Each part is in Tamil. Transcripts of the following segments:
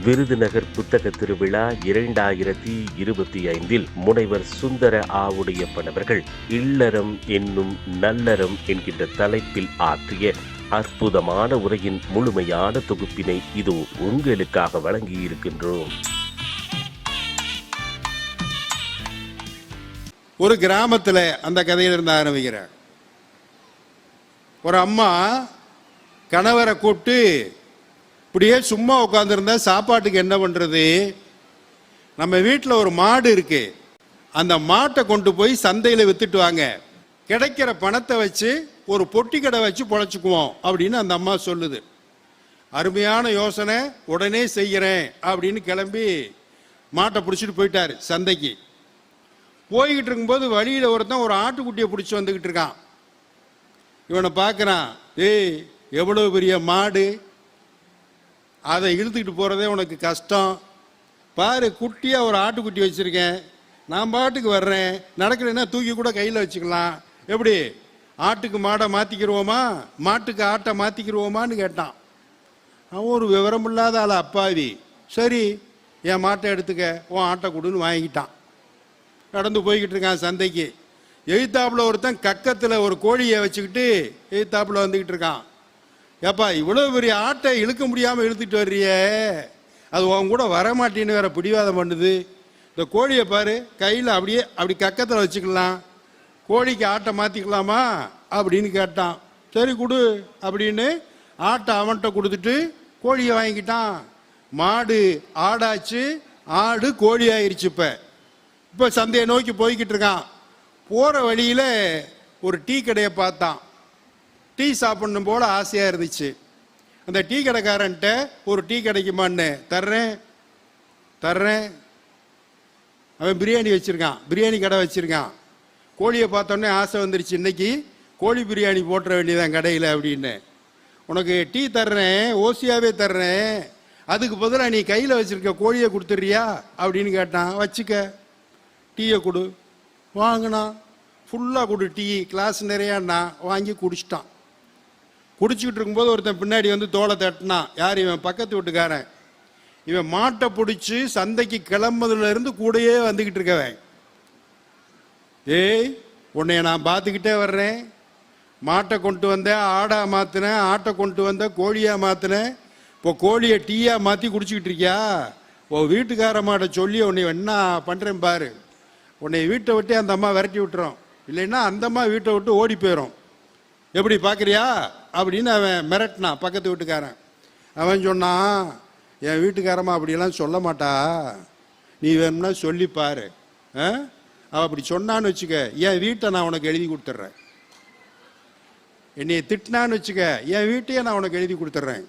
விருதுநகர் புத்தக திருவிழா 2025 முனைவர் சுந்தர ஆவுடையப்பன் அவர்கள் இல்லறம் என்னும் நல்லறம் என்கின்ற தலைப்பில் ஆற்றிய அற்புதமான உரையின் முழுமையான தொகுப்பினை இதோ உங்களுக்காக வழங்கியிருக்கின்றோம். ஒரு கிராமத்தில் அந்த கதையிலிருந்து ஆரம்பிக்கிறார். ஒரு அம்மா கணவரை கூப்பிட்டு, இப்படியே சும்மா உட்காந்துருந்தா சாப்பாட்டுக்கு என்ன பண்ணுறது, நம்ம வீட்டில் ஒரு மாடு இருக்கு, அந்த மாட்டை கொண்டு போய் சந்தையில் வித்துட்டு வாங்க, கிடைக்கிற பணத்தை வச்சு ஒரு பொட்டி கடை வச்சு பொழைச்சிக்குவோம் அப்படின்னு அந்த அம்மா சொல்லுது. அருமையான யோசனை, உடனே செய்கிறேன் அப்படின்னு கிளம்பி மாட்டை பிடிச்சிட்டு போயிட்டாரு சந்தைக்கு. போய்கிட்டு இருக்கும்போது வழியில் ஒருத்தன் ஒரு ஆட்டுக்குட்டியை பிடிச்சி வந்துக்கிட்டு இருக்கான். இவனை பார்க்குறான். ஏய், எவ்வளோ பெரிய மாடு, அதை இழுத்துக்கிட்டு போகிறதே உனக்கு கஷ்டம், பாரு குட்டியாக ஒரு ஆட்டுக்குட்டி வச்சுருக்கேன், நான் பாட்டுக்கு வர்றேன், நடக்கலைன்னா தூக்கி கூட கையில் வச்சுக்கலாம், எப்படி ஆட்டுக்கு மாடை மாற்றிக்கிடுவோமா, மாட்டுக்கு ஆட்டை மாற்றிக்கிடுவோமான்னு கேட்டான். அவன் ஒரு விவரம் இல்லாத ஆள் அப்பாவி. சரி, என் மாட்டை எடுத்துக்க, உன் ஆட்டை கொடுன்னு வாங்கிட்டான். நடந்து போய்கிட்டு இருக்கான் சந்தைக்கு. எழுத்தாப்புல ஒருத்தன் கக்கத்தில் ஒரு கோழியை வச்சுக்கிட்டு எழுத்தாப்புல வந்துக்கிட்டு இருக்கான். ஏப்பா, இவ்வளோ பெரிய ஆட்டை இழுக்க முடியாமல் இழுத்துட்டு வர்றியே, அது உன் கூட வரமாட்டின்னு வேற பிடிவாதம் பண்ணுது, இந்த கோழியை பாரு, கையில் அப்படி கக்கத்தில் வச்சுக்கலாம், கோழிக்கு ஆட்டை மாற்றிக்கலாமா அப்படின்னு கேட்டான். சரி கொடு அப்படின்னு ஆட்டை அவன்கிட்ட கொடுத்துட்டு கோழியை வாங்கிக்கிட்டான். மாடு ஆடாச்சு, ஆடு கோழி ஆயிடுச்சு. இப்போ சந்தையை நோக்கி போய்கிட்டு இருக்கான். போகிற வழியில் ஒரு டீ கடையை பார்த்தான். டீ சாப்பிடணும் போல ஆசையாக இருந்துச்சு. அந்த டீ கடைக்காரன்ட்ட ஒரு டீ கிடைக்குமான்னு, தர்றேன். அவன் பிரியாணி வச்சுருக்கான், பிரியாணி கடை வச்சுருக்கான். கோழியை பார்த்தோன்னே ஆசை வந்துருச்சு, இன்னைக்கு கோழி பிரியாணி போட்டுற வேண்டியதான் கடையில் அப்படின்னு. உனக்கு டீ தர்றேன், ஓசியாவே தர்றேன், அதுக்கு பதிலாக நீ கையில் வச்சுருக்க கோழியை கொடுத்துட்றியா அப்படின்னு கேட்டான். வச்சுக்க, டீயை கொடு. வாங்கினா ஃபுல்லாக கொடு டீ, கிளாஸ் நிறையாண்ணா. வாங்கி குடிச்சிட்டான். குடிச்சிக்கிட்டு இருக்கும்போது ஒருத்தன் பின்னாடி வந்து தோலை தட்டினான். யார் இவன்? பக்கத்து வீட்டுக்காரன். இவன் மாட்டை பிடிச்சி சந்தைக்கு கிளம்புறதுலேருந்து கூடயே வந்துக்கிட்டு இருக்கவன். ஏய், உன்னைய நான் பார்த்துக்கிட்டே வர்றேன், மாட்டை கொண்டு வந்தேன் ஆடா மாற்றினேன், ஆட்டை கொண்டு வந்தேன் கோழியாக மாற்றினேன், இப்போ கோழியை டீயாக மாற்றி குடிச்சிக்கிட்டு இருக்கியா? உன் வீட்டுக்கார மாட்டை சொல்லி உன்னை என்ன பண்ணுறேன் பாரு, உன்னை வீட்டை விட்டு அந்த அம்மா விரட்டி விட்டுறோம், இல்லைன்னா அந்த அம்மா வீட்டை விட்டு ஓடி போயிடும், எப்படி பார்க்குறியா அப்படின்னு அவன் மிரட்டினான். பக்கத்து வீட்டுக்காரன் அவன் சொன்னான், என் வீட்டுக்காரம்மா அப்படியெல்லாம் சொல்ல மாட்டா, நீ வேணும்னா சொல்லிப்பாரு, அவள் அப்படி சொன்னான்னு வச்சுக்க, என் வீட்டை நான் உனக்கு எழுதி கொடுத்துட்றேன், என்னைய திட்டினான்னு வச்சுக்க, என் வீட்டையே நான் உனக்கு எழுதி கொடுத்துட்றேன்,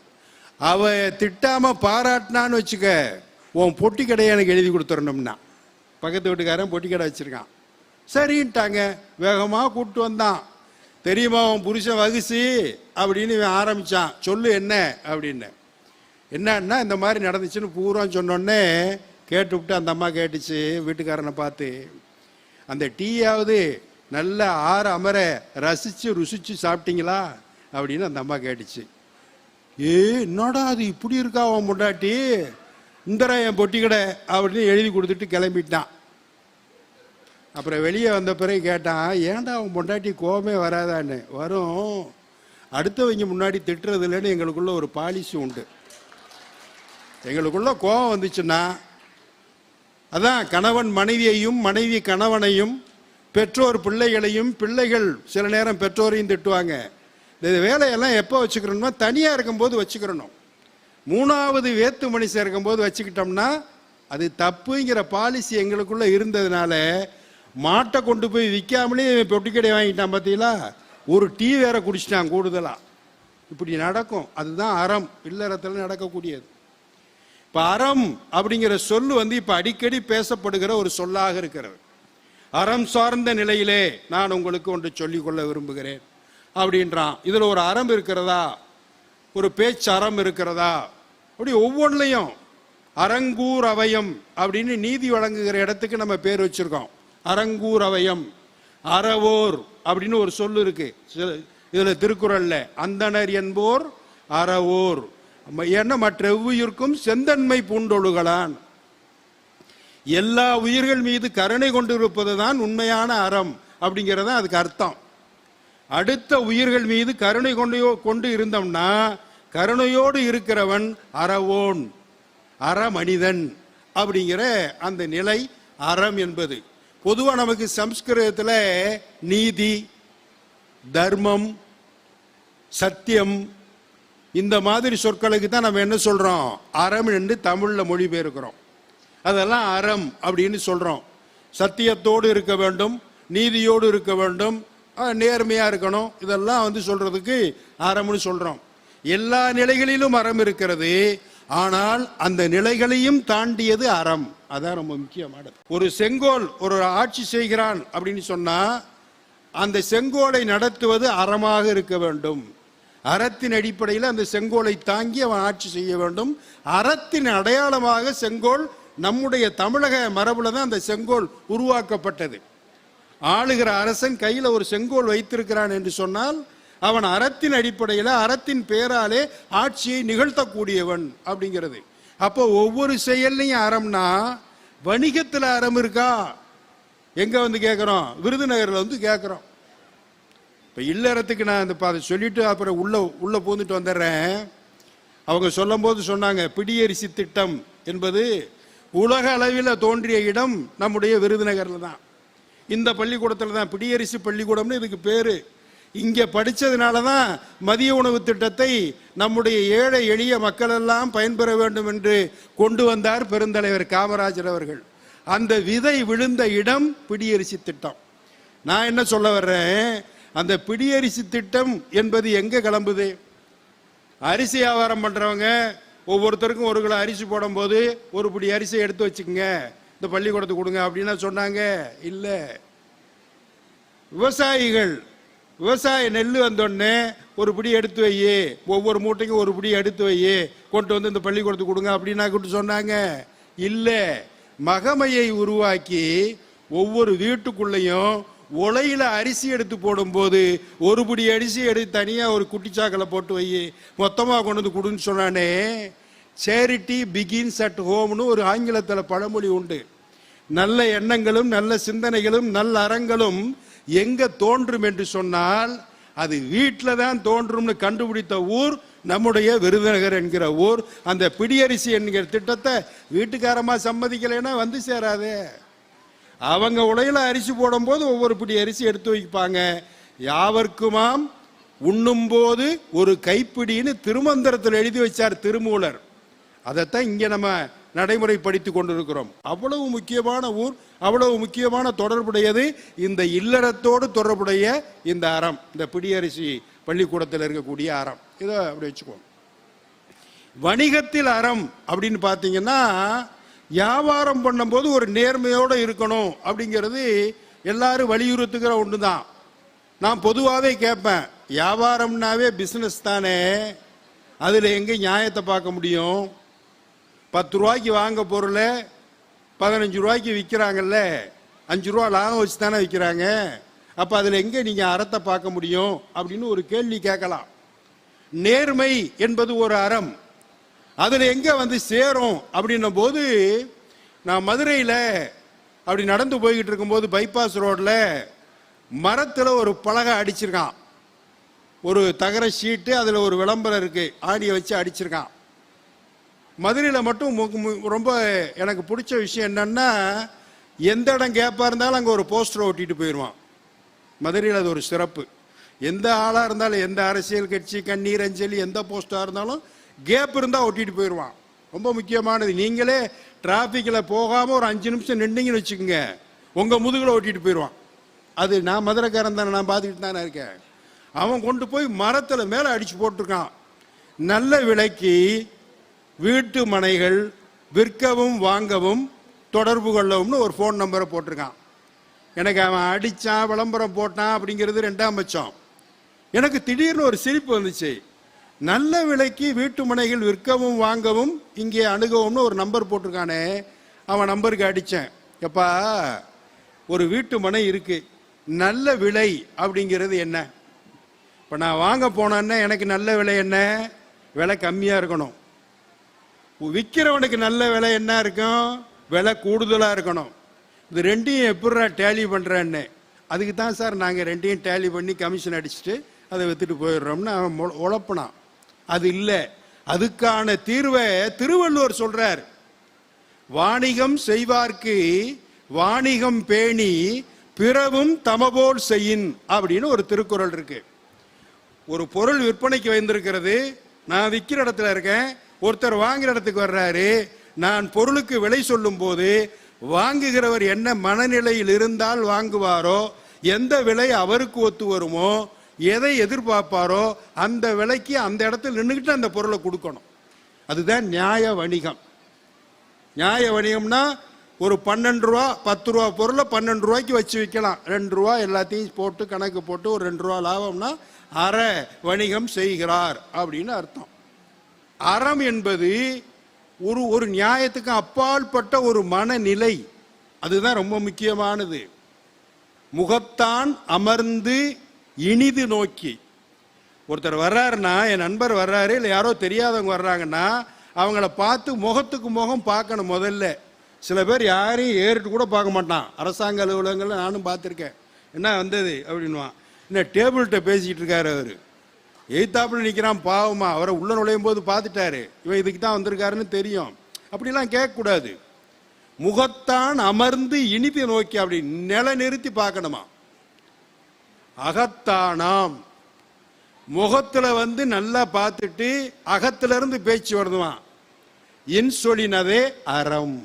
அவ திட்டாமல் பாராட்டினான்னு வச்சுக்க, உன் பொட்டி கடையை எனக்கு எழுதி கொடுத்துடணும்னா. பக்கத்து வீட்டுக்காரன் பொட்டி கடை வச்சுருக்கான். சரின்ட்டாங்க. வேகமாக கூப்பிட்டு வந்தான். தெரியுமா உன் புருஷன் வகுசி அப்படின்னு இவன் ஆரம்பித்தான். சொல்லு என்ன அப்படின்னு. என்னன்னா இந்த மாதிரி நடந்துச்சுன்னு பூரா சொன்னோடனே கேட்டுவிட்டு அந்த அம்மா கேட்டுச்சு வீட்டுக்காரனை பார்த்து, அந்த டீயாவது நல்ல ஆற அமர ரசித்து ருசித்து சாப்பிட்டீங்களா அப்படின்னு அந்த அம்மா கேட்டுச்சு. என்னடா அது இப்படி இருக்கா அவன் முண்டாட்டி, இந்தரா என் பொட்டி கடை அப்படின்னு எழுதி கொடுத்துட்டு கிளம்பிட்டான். அப்புறம் வெளியே வந்த பிறகு கேட்டான், ஏன்டா அவன் பொண்டாட்டி கோபமே வராதான்னு. வரும், அடுத்தவங்க முன்னாடி திட்டுறது இல்லைன்னு எங்களுக்குள்ள ஒரு பாலிசி உண்டு. எங்களுக்குள்ள கோபம் வந்துச்சுன்னா அதான் கணவன் மனைவியையும் மனைவி கணவனையும் பெற்றோர் பிள்ளைகளையும் பிள்ளைகள் சில நேரம் பெற்றோரையும் திட்டுவாங்க. இந்த வேலையெல்லாம் எப்போ வச்சுக்கிறோம்னா தனியாக இருக்கும்போது வச்சுக்கிறணும். மூணாவது வேத்து மனுஷன் இருக்கும்போது வச்சுக்கிட்டோம்னா அது தப்புங்கிற பாலிசி எங்களுக்குள்ள இருந்ததுனால மாட்டை கொண்டு போய் விற்காமலே பொட்டி கடை வாங்கிட்டான். பார்த்தீங்களா, ஒரு டீ வேற குடிச்சிட்டான் கூடுதலா. இப்படி நடக்கும். அதுதான் அறம், இல்லறத்தில் நடக்கக்கூடியது. இப்போ அறம் அப்படிங்கிற சொல்லு இப்போ அடிக்கடி பேசப்படுகிற ஒரு சொல்லாக இருக்கிறது. அறம் சார்ந்த நிலையிலே நான் உங்களுக்கு ஒன்று சொல்லிக்கொள்ள விரும்புகிறேன் அப்படின்றான். இதில் ஒரு அறம் இருக்கிறதா, ஒரு பேச்சு அறம் இருக்கிறதா, அப்படி ஒவ்வொன்றிலையும் அரங்கூர் அவயம் அப்படின்னு நீதி வழங்குகிற இடத்துக்கு நம்ம பேர் வச்சிருக்கோம். அரங்கூர் அவயம், அறவோர் அப்படின்னு ஒரு சொல்லு இருக்கு இதுல திருக்குறள்ல. அந்தணர் என்போர் அறவோர், ஏன்னா மற்ற எவ்வுயிர்க்கும் செந்தன்மை பூண்டொழுகலான். எல்லா உயிர்கள் மீது கருணை கொண்டிருப்பது தான் உண்மையான அறம் அப்படிங்கிறத அதுக்கு அர்த்தம். அடுத்த உயிர்கள் மீது கருணை கொண்டு இருந்தோம்னா கருணையோடு இருக்கிறவன் அறவோன், அறமனிதன் அப்படிங்கிற அந்த நிலை அறம் என்பது. பொதுவாக நமக்கு சம்ஸ்கிருதத்தில் நீதி, தர்மம், சத்தியம் இந்த மாதிரி சொற்களுக்கு தான் நம்ம என்ன சொல்றோம், அறம் என்று தமிழ்ல மொழிபெயர்க்கிறோம். அதெல்லாம் அறம் அப்படின்னு சொல்றோம். சத்தியத்தோடு இருக்க வேண்டும், நீதியோடு இருக்க வேண்டும், நேர்மையா இருக்கணும், இதெல்லாம் சொல்றதுக்கு அறம்னு சொல்றோம். எல்லா நிலைகளிலும் அறம் இருக்கிறது. ஆனால் அந்த நிலைகளையும் தாண்டியது அறம். அதான் ரொம்ப முக்கியமானது. ஒரு செங்கோல் ஒரு ஆட்சி செய்கிறான் அப்படின்னு சொன்னா அந்த செங்கோலை நடத்துவது அறமாக இருக்க வேண்டும். அறத்தின் அடிப்படையில் அந்த செங்கோலை தாங்கி அவன் ஆட்சி செய்ய வேண்டும். அறத்தின் அடையாளமாக செங்கோல் நம்முடைய தமிழக மரபுல தான் அந்த செங்கோல் உருவாக்கப்பட்டது. ஆளுகிற அரசன் கையில் ஒரு செங்கோல் வைத்திருக்கிறான் என்று சொன்னால் அவன் அறத்தின் அடிப்படையில் அறத்தின் பேராலே ஆட்சியை நிகழ்த்தக்கூடியவன் அப்படிங்கிறது. அப்போ ஒவ்வொரு செயல்லையும் அறம்னா வணிகத்தில் அறம் இருக்கா? எங்க கேட்கிறோம், விருதுநகர்ல கேட்கிறோம். இப்ப இல்லறத்துக்கு நான் அதை சொல்லிட்டு அப்புறம் உள்ள பூந்துட்டு வந்துடுறேன். அவங்க சொல்லும் போது சொன்னாங்க, பிடியரிசி திட்டம் என்பது உலக அளவில் தோன்றிய இடம் நம்முடைய விருதுநகர்ல தான். இந்த பள்ளிக்கூடத்துல தான் பிடியரிசி பள்ளிக்கூடம்னு இதுக்கு பேரு. இங்க படிச்சதுனால தான் மதிய உணவு திட்டத்தை நம்முடைய ஏழை எளிய மக்கள் எல்லாம் பயன்பெற வேண்டும் என்று கொண்டு வந்தார் பெருந்தலைவர் காமராஜர் அவர்கள். அந்த விதை விழுந்த இடம் பிடியரிசி திட்டம். நான் என்ன சொல்ல வர்றேன், அந்த பிடியரிசி திட்டம் என்பது எங்க கிளம்புது? அரிசி வியாபாரம் பண்றவங்க ஒவ்வொருத்தருக்கும் 1 கிலோ அரிசி போடும் போது ஒரு பிடி அரிசி எடுத்து வச்சுக்கோங்க, இந்த பள்ளிக்கூடத்துக்கு கொடுங்க அப்படின்னு சொன்னாங்க. இல்ல, விவசாயிகள் விவசாய நெல் வந்தோடனே ஒரு பிடி எடுத்து வை, ஒவ்வொரு மூட்டைக்கும் ஒரு பிடி எடுத்து வை, கொண்டு வந்து இந்த பள்ளிக்கூடத்துக்கு கொடுங்க அப்படின்னா கூட்டு சொன்னாங்க. இல்ல, மகமையை உருவாக்கி ஒவ்வொரு வீட்டுக்குள்ளையும் உலையில அரிசி எடுத்து போடும்போது ஒரு பிடி அரிசி எடுத்து தனியா ஒரு குட்டிச்சாக்கில் போட்டு வை, மொத்தமா கொண்டு வந்து கொடுன்னு சொன்னானே. சேரிட்டி பிகின்ஸ் அட் ஹோம்னு ஒரு ஆங்கிலத்தில் பழமொழி உண்டு. நல்ல எண்ணங்களும் நல்ல சிந்தனைகளும் நல்ல அறங்களும் எங்க தோன்றும் என்று சொன்னால் அது வீட்டில் தான் தோன்றும்னு கண்டுபிடித்த ஊர் நம்முடைய விருதுநகர் என்கிற ஊர். அந்த பிடியரிசி என்கிற திட்டத்தை வீட்டுக்காரமா சம்மதிக்கலைன்னா சேராதே. அவங்க உலையில அரிசி போடும் போது ஒவ்வொரு பிடி அரிசி எடுத்து வைப்பாங்க. யாவர்க்குமாம் உண்ணும் போது ஒரு கைப்பிடின்னு திருமந்திரத்தில் எழுதி வச்சார் திருமூலர். அதைத்தான் இங்க நம்ம நடைமுறைப்படுத்தி கொண்டிருக்கிறோம். அவ்வளவு முக்கியமான ஊர், அவ்வளவு முக்கியமான தொடர்புடையது இந்த இல்லறத்தோடு தொடர்புடைய இந்த அறம், இந்த பிடியரிசி பள்ளிக்கூடத்தில் இருக்கக்கூடிய அறம். இதை அப்படி வச்சுக்குவோம். வணிகத்தில் அறம் அப்படின்னு பார்த்தீங்கன்னா வியாபாரம் பண்ணும்போது ஒரு நேர்மையோடு இருக்கணும் அப்படிங்கிறது எல்லாரும் வலியுறுத்துகிற ஒன்று தான். நான் பொதுவாகவே கேட்பேன், வியாபாரம்னாவே பிஸ்னஸ் தானே, அதில் எங்கே நியாயத்தை பார்க்க முடியும்? 10 ரூபாய்க்கு வாங்க பொருளை 15 ரூபாய்க்கு விற்கிறாங்கல்ல, 5 ரூபா லாபம் வச்சு தானே விற்கிறாங்க. அப்போ அதில் எங்கே நீங்கள் அறத்தை பார்க்க முடியும் அப்படின்னு ஒரு கேள்வி கேட்கலாம். நேர்மை என்பது ஒரு அறம், அதில் எங்கே சேரும் அப்படின்னும் போது, நான் மதுரையில் அப்படி நடந்து போய்கிட்டு இருக்கும்போது பைபாஸ் ரோடில் மரத்தில் ஒரு பலகை அடிச்சிருக்கான், ஒரு தகர ஷீட்டு, அதில் ஒரு விளம்பரம் இருக்கு, ஆடியை வச்சு அடிச்சிருக்கான். மதுரையில் மட்டும் ரொம்ப எனக்கு பிடிச்ச விஷயம் என்னன்னா, எந்த இடம் கேப்பாக இருந்தாலும் அங்கே ஒரு போஸ்டரை ஒட்டிட்டு போயிடுவான். மதுரையில் அது ஒரு சிறப்பு. எந்த ஆளாக இருந்தாலும், எந்த அரசியல் கட்சி, கண்ணீர் அஞ்சலி, எந்த போஸ்டாக இருந்தாலும் கேப் இருந்தால் ஒட்டிட்டு போயிடுவான். ரொம்ப முக்கியமானது. நீங்களே டிராஃபிக்கில் போகாமல் ஒரு 5 நிமிஷம் நின்றீங்கன்னு வச்சுக்கோங்க, உங்கள் முதுகில் ஒட்டிட்டு போயிடுவான். அது நான் மதுரைக்காரன் தானே, நான் பார்த்துக்கிட்டு தானே இருக்கேன். அவன் கொண்டு போய் மரத்தில் மேலே அடித்து போட்டிருக்கான். நல்ல விலைக்கு வீட்டு மனைகள் விற்கவும் வாங்கவும் தொடர்பு கொள்ளவும்னு ஒரு ஃபோன் நம்பரை போட்டிருக்கான். எனக்கு அவன் அடித்தான் விளம்பரம் போட்டான் அப்படிங்கிறது 2ஆம் பட்சம். எனக்கு திடீர்னு ஒரு சிரிப்பு வந்துச்சு. நல்ல விலைக்கு வீட்டு மனைகள் விற்கவும் வாங்கவும் இங்கே அணுகவும்னு ஒரு நம்பர் போட்டிருக்கானே, அவன் நம்பருக்கு அடித்தேன். எப்பா, ஒரு வீட்டு மனை இருக்கு, நல்ல விலை அப்படிங்கிறது என்ன? இப்போ நான் வாங்க போனேன்னா எனக்கு நல்ல விலை என்ன? விலை கம்மியாக இருக்கணும். விற்கிறவனுக்கு நல்ல விலை என்ன இருக்கும்? விலை கூடுதலாக இருக்கணும். இது ரெண்டையும் எப்படா டேலி பண்ணுறேன்னு, அதுக்கு தான் சார் நாங்கள் ரெண்டையும் டேலி பண்ணி கமிஷன் அடிச்சுட்டு அதை விற்றுட்டு போயிடுறோம்னு அவன் உழப்பினான். அது இல்லை, அதுக்கான தீர்வை திருவள்ளுவர் சொல்றார். வாணிகம் செய்வார்க்கு வாணிகம் பேணி பிறவும் தமபோல் செய்யின் அப்படின்னு ஒரு திருக்குறள் இருக்கு. ஒரு பொருள் விற்பனைக்கு வைத்திருக்கிறது, நான் விற்கிற இடத்துல இருக்கேன், ஒருத்தர் வாங்குற இடத்துக்கு வர்றாரு. நான் பொருளுக்கு விலை சொல்லும் போது வாங்குகிறவர் என்ன மனநிலையில் இருந்தால் வாங்குவாரோ, எந்த விலை அவருக்கு ஒத்து வருமோ, எதை எதிர்பார்ப்பாரோ அந்த விலைக்கு அந்த இடத்துல நின்றுக்கிட்டு அந்த பொருளை கொடுக்கணும். அதுதான் நியாய வணிகம். நியாய வணிகம்னா ஒரு 12 ரூபா 10 ரூபா பொருளை 12 ரூபாய்க்கு வச்சு விற்கலாம். 2 ரூபா எல்லாத்தையும் போட்டு கணக்கு போட்டு ஒரு 2 ரூபா லாபம்னா அற வணிகம் செய்கிறார் அப்படின்னு அர்த்தம். அறம் என்பது ஒரு நியாயத்துக்கு அப்பாற்பட்ட ஒரு மனநிலை. அதுதான் ரொம்ப முக்கியமானது. முகத்தான் அமர்ந்து இனிது நோக்கி. ஒருத்தர் வர்றாருன்னா, என் நண்பர் வர்றாரு, இல்லை யாரோ தெரியாதவங்க வர்றாங்கன்னா அவங்கள பார்த்து முகத்துக்கு முகம் பார்க்கணும் முதல்ல. சில பேர் யாரையும் ஏறிட்டு கூட பார்க்க மாட்டான். அரசாங்க அலுவலகங்களில் நானும் பார்த்துருக்கேன். என்ன வந்தது அப்படின்வான். என்ன டேபிள்கிட்ட பேசிக்கிட்டு இருக்காரு, அவர் எய்த்தாப்புல நிற்கிறான், பாவமா அவரை உள்ள நுழையும் போது பார்த்துட்டாரு, இவன் இதுக்கு தான் வந்திருக்காருன்னு தெரியும். அப்படிலாம் கேட்கக்கூடாது. முகத்தான் அமர்ந்து இனிதி நோக்கி அப்படி நில நிறுத்தி பார்க்கணுமா. அகத்தானாம், முகத்துல நல்லா பார்த்துட்டு அகத்துல இருந்து பேச்சு வருதுவான். இன்சொலினதே அறம்.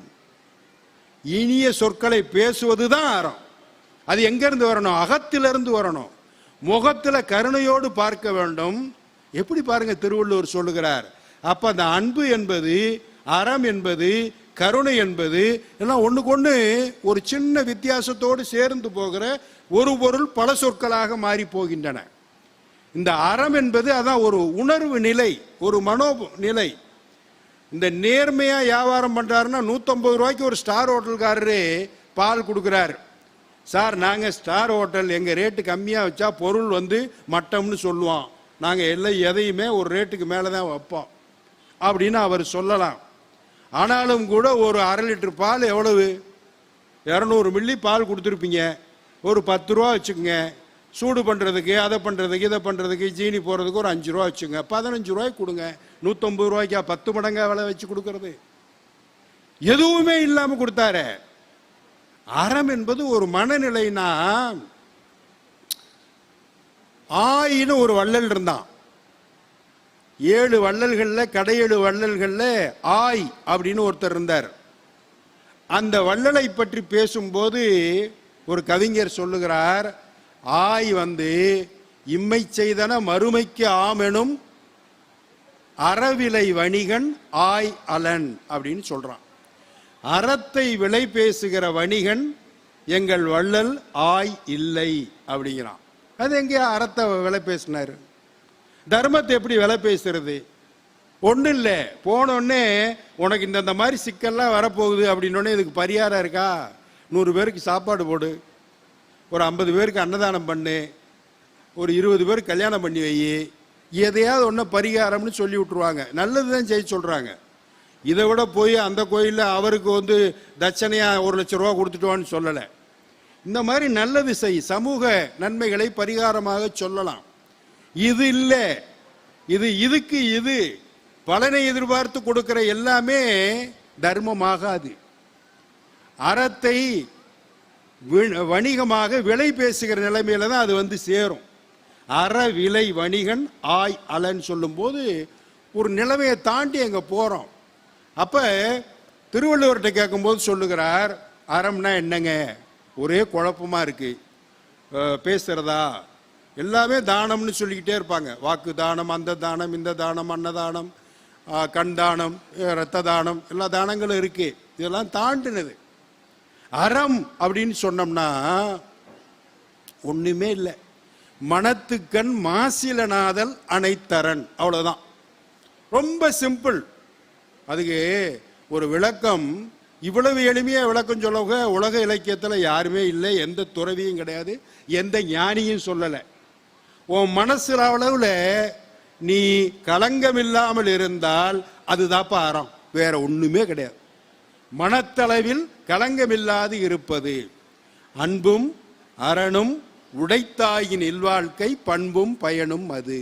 இனிய சொற்களை பேசுவதுதான் அறம். அது எங்க இருந்து வரணும்? அகத்திலிருந்து வரணும். முகத்துல கருணையோடு பார்க்க வேண்டும். எப்படி பாருங்க திருவள்ளுவர் சொல்லுகிறார். அப்ப அந்த அன்பு என்பது, அறம் என்பது, கருணை என்பது எல்லாம் ஒண்ணுக்கொண்ணு ஒரு சின்ன வித்தியாசத்தோடு சேர்ந்து போகிற ஒரு பொருள் பல சொற்களாக மாறி போகின்றன. இந்த அறம் என்பது அதான் ஒரு உணர்வு நிலை, ஒரு மனோ நிலை. இந்த நேர்மையா வியாபாரம் பண்றாருன்னா 150 ரூபாய்க்கு ஒரு ஸ்டார் ஹோட்டல்காரரு பால் கொடுக்குறாரு. சார் நாங்க ஸ்டார் ஹோட்டல், எங்க ரேட்டு கம்மியா வச்சா பொருள் மட்டம்னு சொல்லுவோம், நாங்க எல்லாம் எதையுமே ஒரு ரேட்டுக்கு மேலதான் வைப்போம் அப்படின்னு அவர் சொல்லலாம். ஆனாலும் கூட ஒரு 1/2 லிட்டர் பால் எவ்வளவு? 200 மில்லி பால் கொடுத்துருப்பீங்க. ஒரு 10 ரூபா வச்சுக்கோங்க. சூடு பண்ணுறதுக்கு, அதை பண்ணுறதுக்கு, இதை பண்ணுறதுக்கு, ஜீனி போடுறதுக்கு ஒரு 5 ரூபா வச்சுங்க. 15 ரூபாய்க்கு கொடுங்க. 150 ரூபாய்க்கா 10 மடங்கா விலை வச்சு கொடுக்கறது? எதுவுமே இல்லாமல் கொடுத்தாரு. அறம் என்பது ஒரு மனநிலைனா, ஆயின்னு ஒரு வள்ளல் இருந்தான். 7 வள்ளல்கள்ல கடையேழு வள்ளல்கள்ல ஆய் அப்படின்னு ஒருத்தர் இருந்தார். அந்த வள்ளலை பற்றி பேசும்போது ஒரு கவிஞர் சொல்லுகிறார், ஆய் இம்மை செய்தன மறுமைக்கு ஆமெனும் அறவிலை வணிகன் ஆய் அலன் அப்படின்னு சொல்றான். அறத்தை விலை பேசுகிற வணிகன் எங்கள் வள்ளல் ஆய் இல்லை அப்படிங்கிறான். அது எங்கே அறத்தை விலை பேசினாரு? தர்மத்தை எப்படி விலை பேசுறது? ஒன்றும் இல்லை, போனோடனே உனக்கு இந்த மாதிரி சிக்கல்லாம் வரப்போகுது அப்படின்னோடனே இதுக்கு பரிகாரம் இருக்கா? 100 பேருக்கு சாப்பாடு போடு, ஒரு 50 பேருக்கு அன்னதானம் பண்ணு, ஒரு 20 பேருக்கு கல்யாணம் பண்ணி வை, எதையாவது ஒன்று பரிகாரம்னு சொல்லி விட்டுருவாங்க. நல்லதுதான் செய்ய சொல்றாங்க. இதை விட போய் அந்த கோயிலில் அவருக்கு தட்சணையா 1 லட்சம் ரூபா கொடுத்துட்டோன்னு சொல்லலை. இந்த மாதிரி நல்லது செய், சமூக நன்மைகளை பரிகாரமாக சொல்லலாம். இது இல்லை, இதுக்கு இது பலனை எதிர்பார்த்து கொடுக்கிற எல்லாமே தர்மமாகாது. அறத்தை வணிகமாக விலை பேசுகிற நிலைமையில தான் அது சேரும். அற விலை வணிகன் ஆய் அலன் சொல்லும் போது ஒரு நிலைமையை தாண்டி அங்க போறோம். அப்ப திருவள்ளுவர்கிட்ட கேட்கும்போது சொல்லுகிறார், அறம்னா என்னங்க? ஒரே குழப்பமா இருக்கு, பேசுறதா எல்லாமே தானம்னு சொல்லிக்கிட்டே இருப்பாங்க. வாக்கு தானம், அந்த தானம், இந்த தானம், அன்னதானம், கண் தானம், இரத்த தானம், எல்லா தானங்களும் இருக்கு. இதெல்லாம் தாண்டினது. அறம் அப்படின்னு சொன்னோம்னா ஒண்ணுமே இல்லை. மனத்துக்கண் மாசிலனாதல் அனைத்தரன், அவ்வளவுதான். ரொம்ப சிம்பிள். அதுக்கு ஒரு விளக்கம், இவ்வளவு எளிமையா விளக்கம் சொல்ல உலக இலக்கியத்துல யாருமே இல்லை, எந்த துறவியும் கிடையாது, எந்த ஞானியும் சொல்லலை. உன் மனசுல அளவுல நீ களங்கம் இல்லாமல் இருந்தால் அதுதாப்பா அறம். வேற ஒண்ணுமே கிடையாது. மனத்தளவில் களங்கமில்லாது இருப்பது அன்பும் அறனும் உடைத்தாயின் இல்வாழ்க்கை பண்பும் பயனும் அது.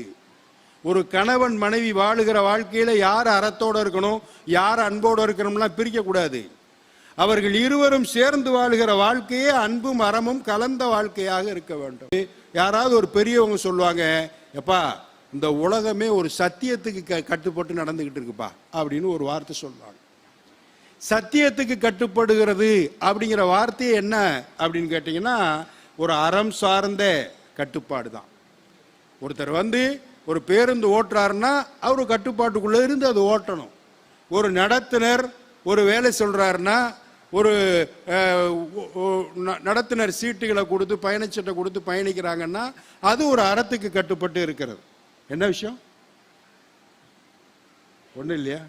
ஒரு கணவன் மனைவி வாழுகிற வாழ்க்கையில யார் அறத்தோட இருக்கணும், யார் அன்போட இருக்கணும்லாம் பிரிக்க கூடாது. அவர்கள் இருவரும் சேர்ந்து வாழுகிற வாழ்க்கையே அன்பும் அறமும் கலந்த வாழ்க்கையாக இருக்க வேண்டும். யாராவது ஒரு பெரியவங்க சொல்லுவாங்க, எப்பா இந்த உலகமே ஒரு சத்தியத்துக்கு கட்டுப்பட்டு நடந்துகிட்டு இருக்குப்பா அப்படின்னு ஒரு வார்த்தை சொல்லுவாங்க. சத்தியத்துக்கு கட்டுப்படுகிறது அப்படிங்கிற வார்த்தையே என்ன அப்படின்னு கேட்டீங்கன்னா, ஒரு அறம் சார்ந்த கட்டுப்பாடு தான். ஒருத்தர் ஒரு பேருந்து ஓட்டுறாருன்னா அவரு கட்டுப்பாட்டுக்குள்ள இருந்து அது ஓட்டணும். ஒரு நடத்துனர் ஒரு வேலை சொல்றாருன்னா, ஒரு நடத்துனர் சீட்டுகளை கொடுத்து பயணச்சீட்டை கொடுத்து பயணிக்கிறாங்கன்னா அது ஒரு அறத்துக்கு கட்டுப்பட்டு இருக்கிறது. என்ன விஷயம்? ஒன்றும் இல்லையா?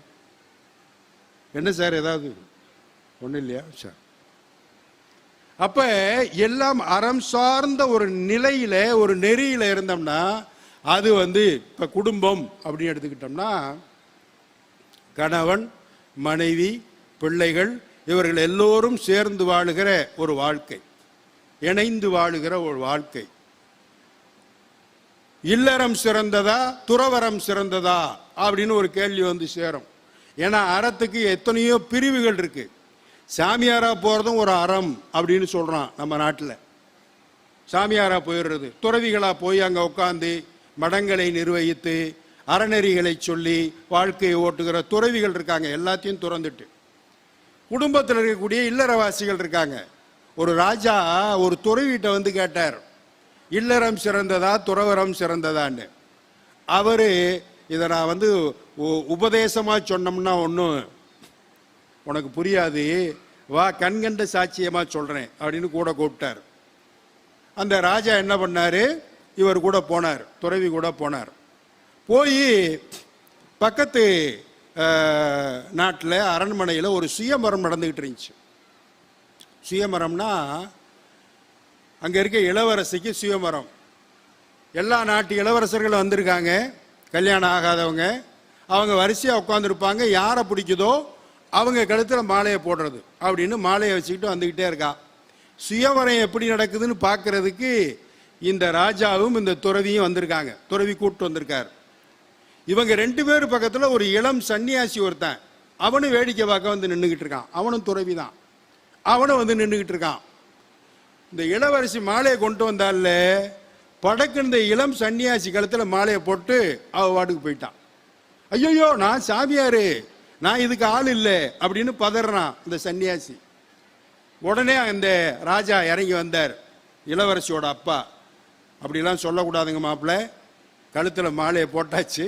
என்ன சார், ஏதாவது ஒன்றும் இல்லையா சார்? அப்ப எல்லாம் அறம் சார்ந்த ஒரு நிலையில ஒரு நெறியில இருந்தோம்னா அது இப்ப குடும்பம் அப்படின்னு எடுத்துக்கிட்டோம்னா கணவன் மனைவி பிள்ளைகள் இவர்கள் எல்லோரும் சேர்ந்து வாழுகிற ஒரு வாழ்க்கை, இணைந்து வாழுகிற ஒரு வாழ்க்கை. இல்லறம் சிறந்ததா துறவறம் சிறந்ததா அப்படின்னு ஒரு கேள்வி சேரும். ஏன்னா அறத்துக்கு எத்தனையோ பிரிவுகள் இருக்கு. சாமியாரா போறதும் ஒரு அறம் அப்படின்னு சொல்றான் நம்ம நாட்டில். சாமியாரா போயிடுறது, துறவிகளா போய் அங்க உட்காந்து மடங்களை நிர்வகித்து அறநெறிகளை சொல்லி வாழ்க்கையை ஓட்டுகிற துறவிகள் இருக்காங்க. எல்லாத்தையும் துறந்துட்டு குடும்பத்தில் இருக்கக்கூடிய இல்லறவாசிகள் இருக்காங்க. ஒரு ராஜா ஒரு துறவிட்ட கேட்டார், இல்லறம் சிறந்ததா துறவரம் சிறந்ததான்னு. அவரு இதை நான் உபதேசமா சொன்னோம்னா ஒன்றும் உனக்கு புரியாது, வா கண்கண்ட சாட்சியமா சொல்றேன் அப்படின்னு கூட கூப்பிட்டார். அந்த ராஜா என்ன பண்ணாரு, இவர் கூட போனார், துறவி கூட போனார். போய் பக்கத்து நாட்டில் அரண்மனையில் ஒரு சுயமரம் நடந்துகிட்டு இருந்துச்சு. சுயமரம்னா அங்கே இருக்க இளவரசிக்கு சுயமரம். எல்லா நாட்டு இளவரசர்களும் வந்திருக்காங்க, கல்யாணம் ஆகாதவங்க. அவங்க வரிசையாக உட்காந்துருப்பாங்க. யாரை பிடிக்குதோ அவங்க கழுத்தில் மாலையை போடுறது அப்படின்னு மாலையை வச்சுக்கிட்டு வந்துக்கிட்டே இருக்கா. சுயவரம் எப்படி நடக்குதுன்னு பார்க்கறதுக்கு இந்த ராஜாவும் இந்த துறவியும் வந்திருக்காங்க. துறவி கூப்பிட்டு வந்திருக்காரு. இவங்க ரெண்டு பேரும் பக்கத்தில் ஒரு இளம் சன்னியாசி ஒருத்தன், அவனும் வேடிக்கை பார்க்க நின்றுகிட்டு இருக்கான். அவனும் துறவி தான், அவனும் நின்றுகிட்டு இருக்கான். இந்த இளவரசி மாலையை கொண்டு வந்தால படக்கு இந்த இளம் சன்னியாசி கழுத்தில் மாலையை போட்டு அவ வாட்டுக்கு போயிட்டான். ஐயோ நான் சாமியாரு, நான் இதுக்கு ஆள் இல்லை அப்படின்னு பதறான் இந்த சன்னியாசி. உடனே இந்த ராஜா இறங்கி வந்தார், இளவரசியோட அப்பா. அப்படிலாம் சொல்லக்கூடாதுங்க மாப்பிள்ள, கழுத்தில் மாலையை போட்டாச்சு,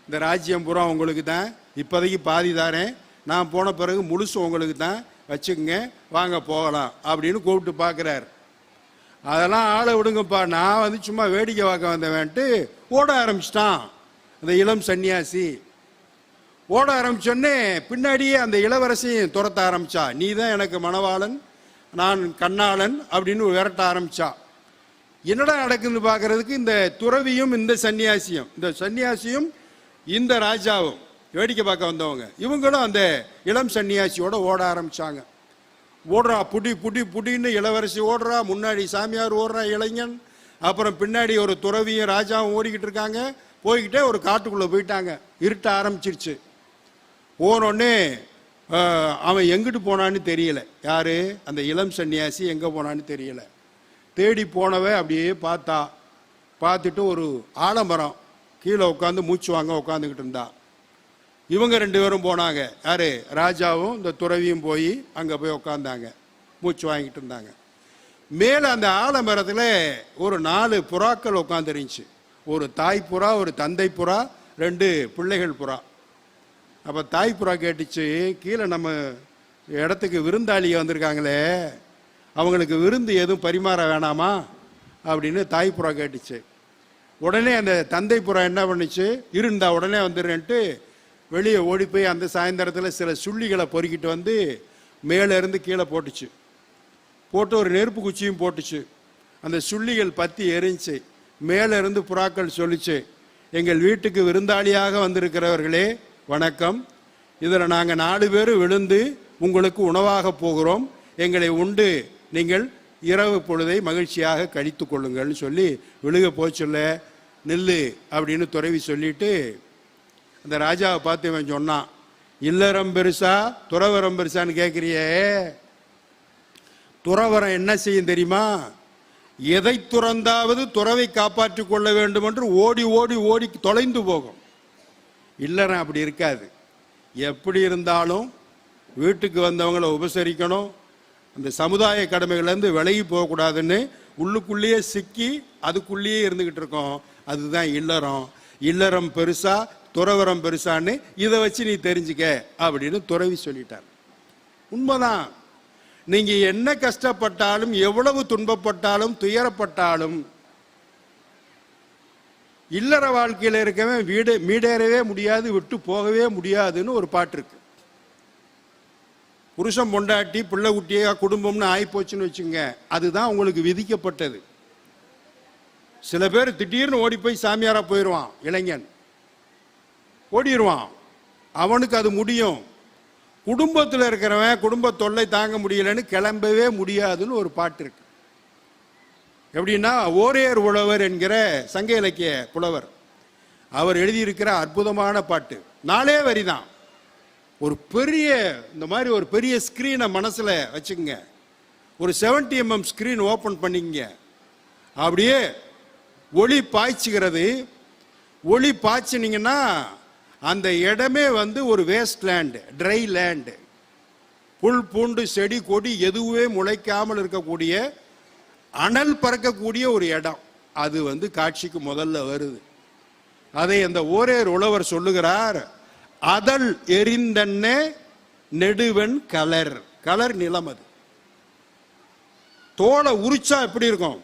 இந்த ராஜ்யம் பூரா உங்களுக்கு தான், இப்போதைக்கு பாதி தாரேன், நான் போன பிறகு முழுசு உங்களுக்கு தான், வச்சுக்கோங்க, வாங்க போகலாம் அப்படின்னு கூப்பிட்டு பார்க்குறாரு. அதெல்லாம் ஆளை விடுங்கப்பா, நான் சும்மா வேடிக்கை பார்க்க வந்தவன்ட்டு ஓட ஆரம்பிச்சிட்டான் அந்த இளம் சன்னியாசி. ஓட ஆரம்பிச்சோடனே பின்னாடியே அந்த இளவரசியும் துரத்த ஆரம்பிச்சா. நீ தான் எனக்கு மணவாளன், நான் கண்ணாளன் அப்படின்னு விரட்ட ஆரம்பிச்சா. என்னடா நடக்குதுன்னு பார்க்கறதுக்கு இந்த துறவியும் இந்த சன்னியாசியும் இந்த ராஜாவும் வேடிக்கை பார்க்க வந்தவங்க, இவங்களும் அந்த இளம் சன்னியாசியோட ஓட ஆரம்பிச்சாங்க. ஓடுறா புடி புடி புடின்னு இளவரசி ஓடுறா, முன்னாடி சாமியார் ஓடுறா இளைஞன், அப்புறம் பின்னாடி ஒரு துறவியும் ராஜாவும் ஓடிக்கிட்டு இருக்காங்க. போய்கிட்டே ஒரு காட்டுக்குள்ள போயிட்டாங்க. இருட்ட ஆரம்பிச்சிருச்சு. போனோடனே அவன் எங்கிட்டு போனான்னு தெரியல. யாரு? அந்த இளம் சன்னியாசி எங்க போனான்னு தெரியல. தேடி போனவ அப்படியே பார்த்துட்டு ஒரு ஆலமரம் கீழே உட்காந்து மூச்சு வாங்க உட்காந்துக்கிட்டு இருந்தா. இவங்க ரெண்டு பேரும் போனாங்க. யாரு? ராஜாவும் இந்த துறவியும் போய் அங்கே போய் உட்காந்தாங்க, மூச்சு வாங்கிட்டு இருந்தாங்க. மேலே அந்த ஆலமரத்தில் ஒரு 4 புறாக்கள் உட்காந்துருந்துச்சு. ஒரு தாய் புறா, ஒரு தந்தை புறா, 2 பிள்ளைகள் புறா. அப்போ தாய் புறா கேட்டுச்சு, கீழே நம்ம இடத்துக்கு விருந்தாளியை வந்திருக்காங்களே, அவங்களுக்கு விருந்து எதுவும் பரிமாற வேணாமா அப்படின்னு தாய் புறா கேட்டுச்சு. உடனே அந்த தந்தை புறா என்ன பண்ணுச்சு, இருந்தா உடனே வந்துடுறேன்ட்டு வெளியே ஓடி போய் அந்த சாயந்தரத்தில் சில சுள்ளிகளை பொறுக்கிட்டு மேலே இருந்து கீழே போட்டுச்சு. போட்டு ஒரு நெருப்பு குச்சியும் போட்டுச்சு. அந்த சுள்ளிகள் பற்றி எரிஞ்சு. மேலே இருந்து புறாக்கள் சொல்லிச்சு, எங்கள் வீட்டுக்கு விருந்தாளியாக வந்திருக்கிறவர்களே வணக்கம், இதில் நாங்கள் 4 பேர் விழுந்து உங்களுக்கு உணவாக போகிறோம், எங்களை உண்டு நீங்கள் இரவு பொழுதை மகிழ்ச்சியாக கழித்து கொள்ளுங்கள்னு சொல்லி விழுக போச்சொல்ல நில்லு அப்படின்னு துறவி சொல்லிட்டு அந்த ராஜாவை பார்த்து இவன் சொன்னான், இல்லறம் பெருசா துறவரம் பெருசான்னு கேட்குறியே, துறவரம் என்ன செய்யும் தெரியுமா? எதை துறந்தாவது துறவை காப்பாற்றிக் கொள்ள வேண்டும் என்று ஓடி ஓடி ஓடி தொலைந்து போகும். இல்லறம் அப்படி இருக்காது. எப்படி இருந்தாலும் வீட்டுக்கு வந்தவங்களை உபசரிக்கணும், அந்த சமுதாய கடமைகள்லேருந்து விலகி போகக்கூடாதுன்னு உள்ளுக்குள்ளேயே சிக்கி அதுக்குள்ளேயே இருந்துக்கிட்டு இருக்கோம். அதுதான் இல்லறம். இல்லறம் பெருசா துறவரம் பெருசான்னு இதை வச்சு நீ தெரிஞ்சுக்க அப்படின்னு துறவி சொல்லிட்டார். உண்மைதான். நீங்க என்ன கஷ்டப்பட்டாலும் எவ்வளவு துன்பப்பட்டாலும் துயரப்பட்டாலும் இல்லற வாழ்க்கையில் இருக்கவன் வீடு மீடேறவே முடியாது, விட்டு போகவே முடியாதுன்னு ஒரு பாட்டு இருக்கு. புருஷன் பொண்டாட்டி பிள்ளை குட்டியா குடும்பம்னு ஆயிப்போச்சுன்னு வச்சுங்க, அதுதான் உங்களுக்கு விதிக்கப்பட்டது. சில பேர் திடீர்னு ஓடி போய் சாமியாரா போயிடுவான், இளைஞன் ஓடிடுவான், அவனுக்கு அது முடியும். குடும்பத்தில் இருக்கிறவன் குடும்ப தொல்லை தாங்க முடியலன்னு கிளம்பவே முடியாதுன்னு ஒரு பாட்டு இருக்கு. எப்படின்னா ஓரேர் உழவர் என்கிற சங்க இலக்கிய புலவர் அவர் எழுதியிருக்கிற அற்புதமான பாட்டு. 4 வரிதான். ஒரு பெரிய இந்த மாதிரி ஒரு பெரிய ஸ்கிரீனை மனசுல வச்சுக்கங்க, ஒரு 70 mm ஸ்கிரீன் ஓபன் பண்ணிக்கங்க, அப்படியே ஒளி பாய்ச்சுகிறது. ஒளி பாய்ச்சினீங்கன்னா அந்த இடமே ஒரு வேஸ்ட் லேண்ட், ட்ரை லேண்டு, புல் பூண்டு செடி கொடி எதுவுமே முளைக்காமல் இருக்கக்கூடிய அனல் பறக்கக்கூடிய ஒரு இடம். அது காட்சிக்கு முதல்ல வருது. அதை அந்த ஓரேர் உழவர் சொல்லுகிறார், அதல் எரிந்தன்னே நெடுவன் கலர். கலர் நிலம். அது தோலை உரிச்சா எப்படி இருக்கும்?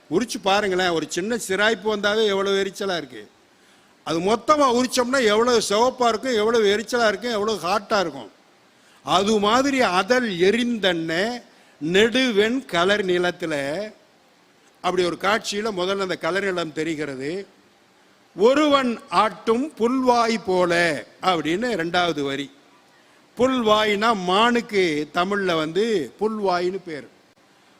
உரிச்சு பாருங்களேன், ஒரு சின்ன சிராய்ப்பு வந்தாவே எவ்வளவு எரிச்சலா இருக்கு. அது மொத்தமா உரிச்சோம்னா எவ்வளவு சிவப்பா இருக்கும், எவ்வளவு எரிச்சலா இருக்கும், எவ்வளவு ஹாட்டா இருக்கும். அது மாதிரி அதல் எரிந்தன்னே நெடுவெண் கலர் நிலத்துல அப்படி ஒரு காட்சியில முதல்ல அந்த கலர் நிலம் தெரிகிறது. ஒருவன் ஆட்டும் புல்வாய் போல அப்படின்னு 2வது வரி. புல்வாய்னா மானுக்கு தமிழ்ல புல்வாய்னு பேர்.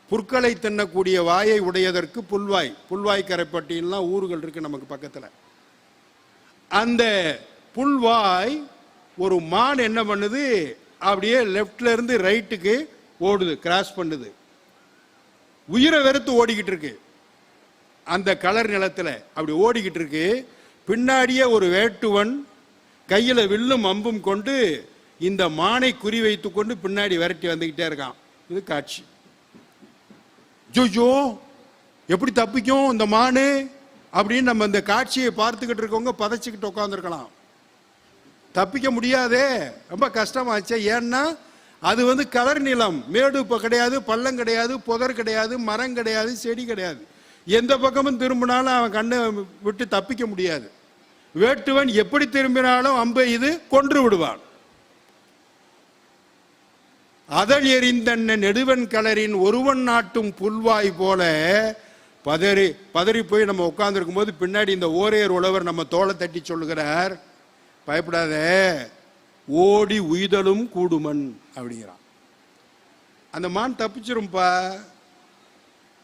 புற்களை தின்னக்கூடிய வாயை உடையதற்கு புல்வாய். புல்வாய் கரைப்பட்டின்லாம் ஊர்கள் இருக்கு நமக்கு பக்கத்துல. அந்த புல்வாய் ஒரு மான் என்ன பண்ணுது, அப்படியே லெப்ட்ல இருந்து ரைட்டுக்கு ஓடுது, கிராஸ் பண்ணுது. உயிரை வெறுத்து ஓடிக்கிட்டு இருக்கு அந்த கலர் நிலத்துல. அப்படி ஓடிக்கிட்டு இருக்கு. பின்னாடியே ஒரு வேட்டுவன் கையில வில்லும் அம்பும் கொண்டு இந்த மானை குறி வைத்து கொண்டு பின்னாடி விரட்டி வந்துகிட்டே இருக்கான். இது காட்சி. ஜோஜோ எப்படி தப்பிக்கும் இந்த மானு அப்படின்னு நம்ம இந்த காட்சியை பார்த்துக்கிட்டு இருக்கவங்க பதைச்சுக்கிட்டு உட்காந்துருக்கலாம். தப்பிக்க முடியாதே, ரொம்ப கஷ்டமாச்சே. ஏன்னா அது கலர் நிலம். மேடு இப்போ கிடையாது, பள்ளம் கிடையாது, புதர் கிடையாது, மரம் கிடையாது, செடி கிடையாது. எந்த பக்கமும் திரும்பினாலும் அவன் கண்ணை விட்டு தப்பிக்க முடியாது. வேட்டுவன் எப்படி திரும்பினாலும் அம்பை இது கொன்று விடுவான். அதழ் எறிந்தன்ன நெடுவன் கலரின் ஒருவன் நாட்டும் புல்வாய் போல பதறி பதறி போய் நம்ம உட்கார்ந்துருக்கும் போது பின்னாடி இந்த ஓரேர் உழவர் நம்ம தோலை தட்டி சொல்லுகிறார், பயப்படாத, ஓடி உய்தலும் கூடுமன் அப்படிங்கிறான். அந்த மான் தப்பிச்சிரும்பா.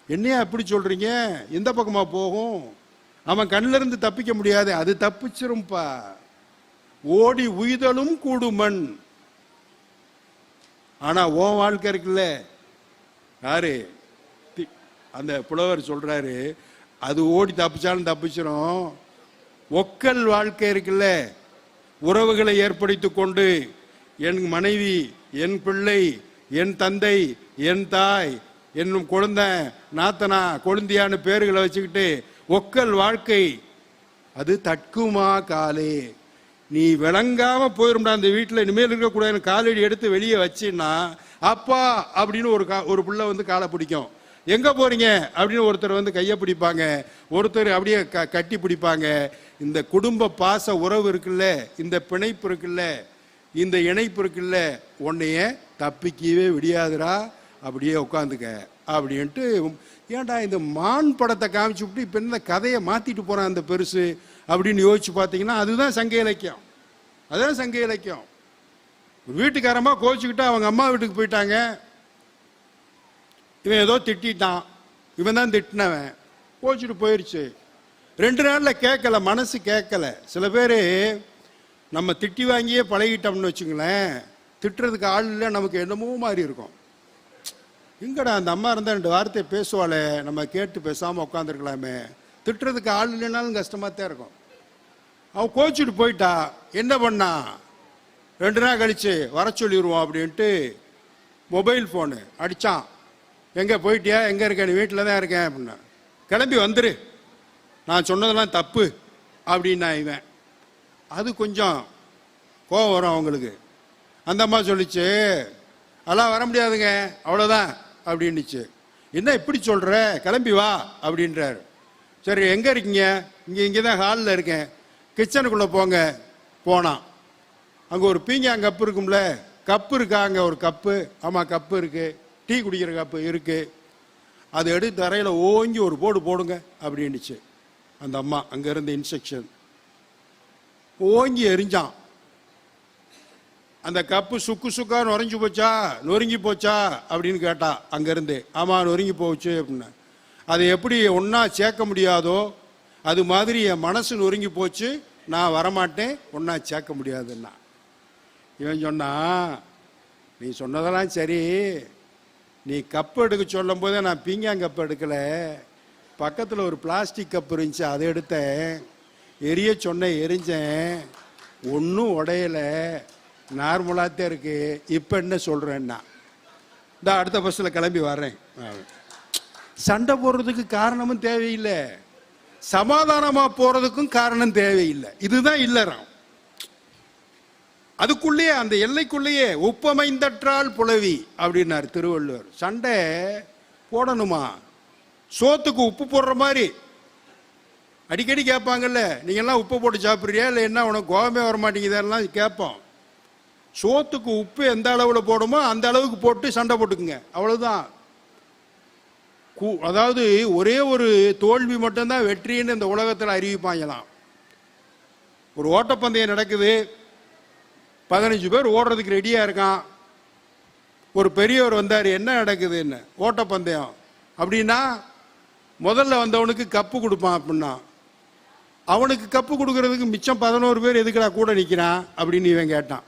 என்னையா எப்படி சொல்றீங்க? எந்த பக்கமா போகும்? அவன் கண்ணில இருந்து தப்பிக்க முடியாது, அது தப்பிச்சிரும்பா. ஓடி உய்தலும் கூடுமன். ஆனா உன் வாழ்க்கை இருக்குல்ல, யாரு அந்த புலவர் சொல்றாரு, அது ஓடி தப்பிச்சாலும் தப்பிச்சிரும். ஒக்கல் வாழ்க்கை இருக்குல்ல, உறவுகளை ஏற்படுத்தி கொண்டு என் மனைவி, என் பிள்ளை, என் தந்தை, என் தாய், என்னும் குழந்தை, நாத்தனா, கொழுந்தியான்னு பேர்களை வச்சுக்கிட்டு ஒக்கல் வாழ்க்கை, அது தட்குமா காலே. நீ விளங்காம போயிருந்தா அந்த வீட்டில் இனிமேல் இருக்கக்கூடாது, காலடி எடுத்து வெளியே வச்சுன்னா அப்பா அப்படின்னு ஒரு பிள்ளை காலை பிடிக்கும். எங்க போறீங்க அப்படின்னு ஒருத்தர் கையை பிடிப்பாங்க, ஒருத்தர் அப்படியே கட்டி பிடிப்பாங்க. இந்த குடும்ப பாச உறவு இருக்குல்ல, இந்த பிணைப்பு இருக்குல்ல, இந்த இணைப்பு இருக்குல்ல, உன்னைய தப்பிக்கவே விடியாதுரா, அப்படியே உட்காந்துக்க அப்படின்ட்டு. ஏன்டா இந்த மான் படத்தை காமிச்சு விட்டு இப்ப இந்த கதையை மாத்திட்டு போறான் அந்த பெருசு அப்படின்னு யோசிச்சு பார்த்தீங்கன்னா அதுதான் சங்க இலக்கியம். அதுதான் சங்க இலக்கியம். வீட்டுக்காரமா கோச்சுக்கிட்டு அவங்க அம்மா வீட்டுக்கு போயிட்டாங்க. இவன் ஏதோ திட்டான், இவன் தான் திட்டினவன், கோச்சுட்டு போயிடுச்சு. 2 நாள்ல கேட்கல, மனசு கேட்கல. சில பேர் நம்ம திட்டி வாங்கியே பழகிட்டோம்னு வச்சுங்களேன், திட்டுறதுக்கு ஆள் இல்லை, நமக்கு என்னமோ மாதிரி இருக்கும். எங்கடா அந்த அம்மா இருந்தால் 2 வார்த்தை பேசுவாளே, நம்ம கேட்டு பேசாமல் உட்காந்துருக்கலாமே. திட்டுறதுக்கு ஆள் இல்லைனாலும் கஷ்டமாக தான் இருக்கும். அவன் கோச்சிட்டு போயிட்டா, என்ன பண்ணா, 2 நாள் கழிச்சு வர சொல்லிடுவோம் அப்படின்ட்டு மொபைல் ஃபோனு அடித்தான். எங்கே போயிட்டியா, எங்கே இருக்க, நீ வீட்டில் தான் இருக்கேன் அப்படின்னா. கிளம்பி வந்துரு, நான் சொன்னதெல்லாம் தப்பு அப்படின்னா இவன். அது கொஞ்சம் கோவம் வரும் அவங்களுக்கு. அந்த அம்மா சொல்லிச்சு, அதெல்லாம் வர முடியாதுங்க, அவ்வளோதான் அப்படின்னுச்சு. என்ன இப்படி சொல்கிற, கிளம்பி வா அப்படின்றாரு. சரி எங்கே இருக்கீங்க, இங்கே தான் ஹாலில் இருக்கேன், கிச்சனுக்குள்ளே போங்க. போனான். அங்கே ஒரு பீங்காங்கப்பு இருக்கும்ல, கப்பு இருக்கா, அங்கே ஒரு கப்பு, ஆமாம் கப்பு இருக்குது, டீ குடிக்கிற கப்பு இருக்குது, அதை எடுத்து தரையில் ஓங்கி ஒரு போடு போடுங்க அப்படின்னுச்சு அந்த அம்மா. அங்கேருந்து இன்ஸ்ட்ரக்ஷன். ஓங்கி எரிஞ்சான். அந்த கப்பு சுக்கு சுக்கா நொறுங்கி போச்சா, நொறுங்கி போச்சா அப்படின்னு கேட்டா அங்கேருந்து. ஆமாம் நொறுங்கி போச்சு அப்படின்னா. அதை எப்படி ஒன்றா சேர்க்க முடியாதோ அது மாதிரி என் மனசு நொறுங்கி போச்சு, நான் வரமாட்டேன், ஒன்றா சேர்க்க முடியாதுன்னா. இவன் சொன்னா, நீ சொன்னதெல்லாம் சரி, நீ கப்பு எடுக்க சொல்லும் போதே நான் பீங்காங்கப்பு எடுக்கலை, பக்கத்தில் ஒரு பிளாஸ்டிக் கப்பு இருந்துச்சு, அதை எடுத்தேன், எரிய சொன்ன எரிஞ்சேன், ஒன்றும் உடையலை, நார்மலாகத்தான் இருக்கு, இப்போ என்ன சொல்கிறேன்னா, இந்த அடுத்த பஸ்ஸில் கிளம்பி வர்றேன். சண்டை போடுறதுக்கு காரணமும் தேவையில்லை, சமாதானமாக போகிறதுக்கும் காரணம் தேவையில்லை. இதுதான் இல்லறம். அதுக்குள்ளேயே அந்த எல்லைக்குள்ளேயே உப்பமைந்தற்றால் புலவி அப்படின்னார் திருவள்ளுவர். சண்டை போடணுமா, சோத்துக்கு உப்பு போடுற மாதிரி. அடிக்கடி கேட்பாங்கல்ல, நீங்கள்லாம் உப்பு போட்டு சாப்பிட்றியா, இல்லை என்ன உனக்கு கோபமே வர மாட்டேங்குதெல்லாம் கேட்போம். சோத்துக்கு உப்பு எந்த அளவில் போடுமோ அந்த அளவுக்கு போட்டு சண்டை போட்டுக்குங்க, அவ்வளவுதான். அதாவது ஒரே ஒரு தோல்வி மட்டும்தான் வெற்றின்னு இந்த உலகத்தில் அறிவிப்பாங்களாம். ஒரு ஓட்டப்பந்தயம் நடக்குது, 15 பேர் ஓடுறதுக்கு ரெடியாக இருக்கான். ஒரு பெரியவர் வந்தார், என்ன நடக்குதுன்னு. ஓட்டப்பந்தயம் அப்படின்னா முதல்ல வந்தவனுக்கு கப்பு கொடுப்பான் அப்படின்னா, அவனுக்கு கப்பு கொடுக்கறதுக்கு மிச்சம் 11 பேர் எதுக்குடா கூட நிற்கிறான் அப்படின்னு இவன் கேட்டான்.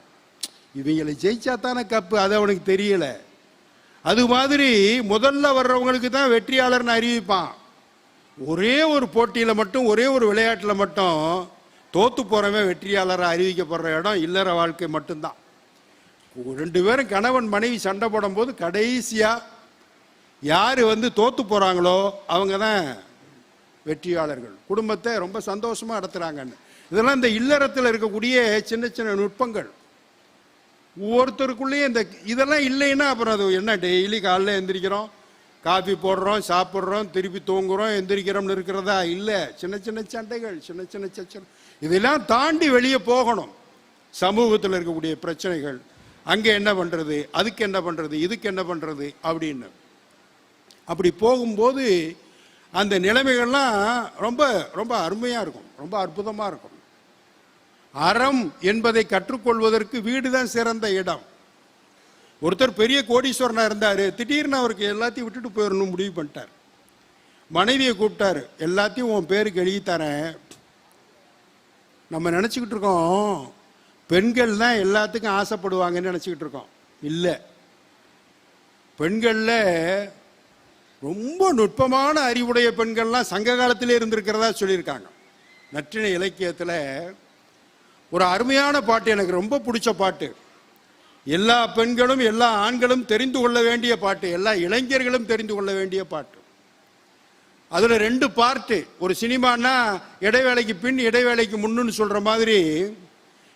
இவங்களை ஜெயிச்சா தானே கப்பு, அது அவனுக்கு தெரியல. அது மாதிரி முதல்ல வர்றவங்களுக்கு தான் வெற்றியாளர்னு அறிவிப்பான். ஒரே ஒரு போட்டியில் மட்டும், ஒரே ஒரு விளையாட்டில் மட்டும் தோத்து போறவன் வெற்றியாளராக அறிவிக்கப்படுற இடம் இல்லற வாழ்க்கை மட்டும்தான். 2 பேரும் கணவன் மனைவி சண்டை போடும் போது கடைசியா யாரு தோத்து போறாங்களோ அவங்க தான் வெற்றியாளர்கள். குடும்பத்தை ரொம்ப சந்தோஷமா நடத்துறாங்கன்னு. இதெல்லாம் இந்த இல்லறத்தில் இருக்கக்கூடிய சின்ன சின்ன நுட்பங்கள். ஒவ்வொருத்தருக்குள்ளேயே இதெல்லாம் இல்லைன்னா அப்புறம் அது என்ன, டெய்லி காலைல எந்திரிக்கிறோம், காஃபி போடுறோம், சாப்பிட்றோம், திருப்பி தூங்குறோம், எந்திரிக்கிறோம்னு இருக்கிறதா? இல்லை. சின்ன சின்ன சண்டைகள், சின்ன சின்ன சச்சரவு, இதெல்லாம் தாண்டி வெளியே போகணும். சமூகத்தில் இருக்கக்கூடிய பிரச்சனைகள், அங்கே என்ன பண்ணுறது, அதுக்கு என்ன பண்ணுறது, இதுக்கு என்ன பண்ணுறது அப்படின்னு. அப்படி போகும்போது அந்த நிலைமைகள்லாம் ரொம்ப ரொம்ப அருமையாக இருக்கும், ரொம்ப அற்புதமாக இருக்கும். அறம் என்பதை கற்றுக்கொள்வதற்கு வீடு தான் சிறந்த இடம். ஒருத்தர் பெரிய கோடீஸ்வரனாக இருந்தார், திடீர்னு அவருக்கு எல்லாத்தையும் விட்டுட்டு போயிடணும் முடிவு பண்ணிட்டார். மனைவியை கூப்பிட்டார், எல்லாத்தையும் உன் பேருக்கு எழுதி தரேன். நம்ம நினச்சிக்கிட்டு இருக்கோம் பெண்கள் தான் எல்லாத்துக்கும் ஆசைப்படுவாங்கன்னு நினச்சிக்கிட்டு இருக்கோம். இல்லை, பெண்களில் ரொம்ப நுட்பமான அறிவுடைய பெண்கள்லாம் சங்க காலத்திலே இருந்திருக்கிறதா சொல்லியிருக்காங்க. நற்றிணை இலக்கியத்தில் ஒரு அருமையான பாட்டு, எனக்கு ரொம்ப பிடிச்ச பாட்டு. எல்லா பெண்களும் எல்லா ஆண்களும் தெரிந்து கொள்ள வேண்டிய பாட்டு, எல்லா இளைஞர்களும் தெரிந்து கொள்ள வேண்டிய பாட்டு. அதுல 2 பார்ட்டு. ஒரு சினிமானா இடைவேளைக்கு பின் இடைவேளைக்கு முன்னுன்னு சொல்ற மாதிரி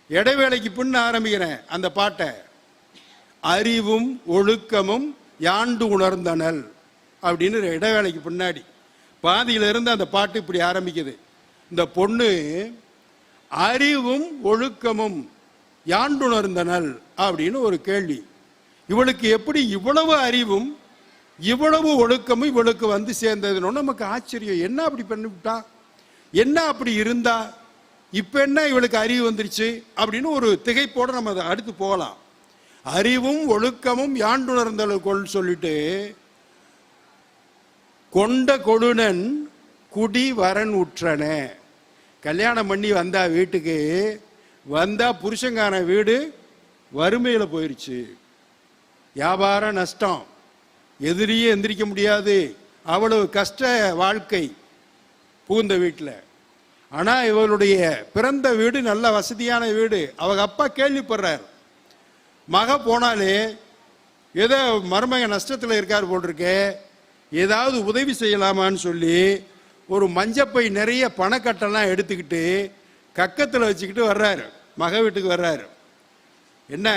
இடைவேளைக்கு பின் ஆரம்பிக்கிறேன் அந்த பாட்டை. அறிவும் ஒழுக்கமும் யாண்டு உணர்ந்தனல் அப்படின்னு இடைவேளைக்கு பின்னாடி பாதியிலிருந்து அந்த பாட்டு இப்படி ஆரம்பிக்குது. இந்த பொண்ணு அறிவும் ஒழுக்கமும் யாண்டுணர்ந்தனல் அப்படின்னு ஒரு கேள்வி. இவளுக்கு எப்படி இவ்வளவு அறிவும் இவ்வளவு ஒழுக்கமும் இவளுக்கு சேர்ந்ததுன்னு நமக்கு ஆச்சரியம். என்ன அப்படி பண்ணிவிட்டா, என்ன அப்படி இருந்தா, இப்ப என்ன இவளுக்கு அறிவு வந்துருச்சு அப்படின்னு ஒரு திகைப்போட நம்ம அதை அடுத்து போகலாம். அறிவும் ஒழுக்கமும் யாண்டுணர்ந்தலுக்குள் சொல்லிட்டு, கொண்ட கொழுனன் குடி வரன் உற்றன. கல்யாணம் பண்ணி வந்தா வீட்டுக்கு வந்தா புருஷங்கான வீடு வறுமையில போயிருச்சு, வியாபார நஷ்டம், எதிரியே எந்திரிக்க முடியாது, அவ்வளவு கஷ்ட வாழ்க்கை புகுந்த வீட்டில். ஆனா இவளுடைய பிறந்த வீடு நல்ல வசதியான வீடு. அவங்க அப்பா கேள்விப்படுறார், மக போனாலே ஏதோ மருமக நஷ்டத்தில் இருக்கார் போட்டிருக்கே, ஏதாவது உதவி செய்யலாமான்னு சொல்லி ஒரு மஞ்சப்பை நிறைய பணக்கட்டெல்லாம் எடுத்துக்கிட்டு கக்கத்தில் வச்சுக்கிட்டு வர்றாரு, மக வீட்டுக்கு வர்றாரு. என்ன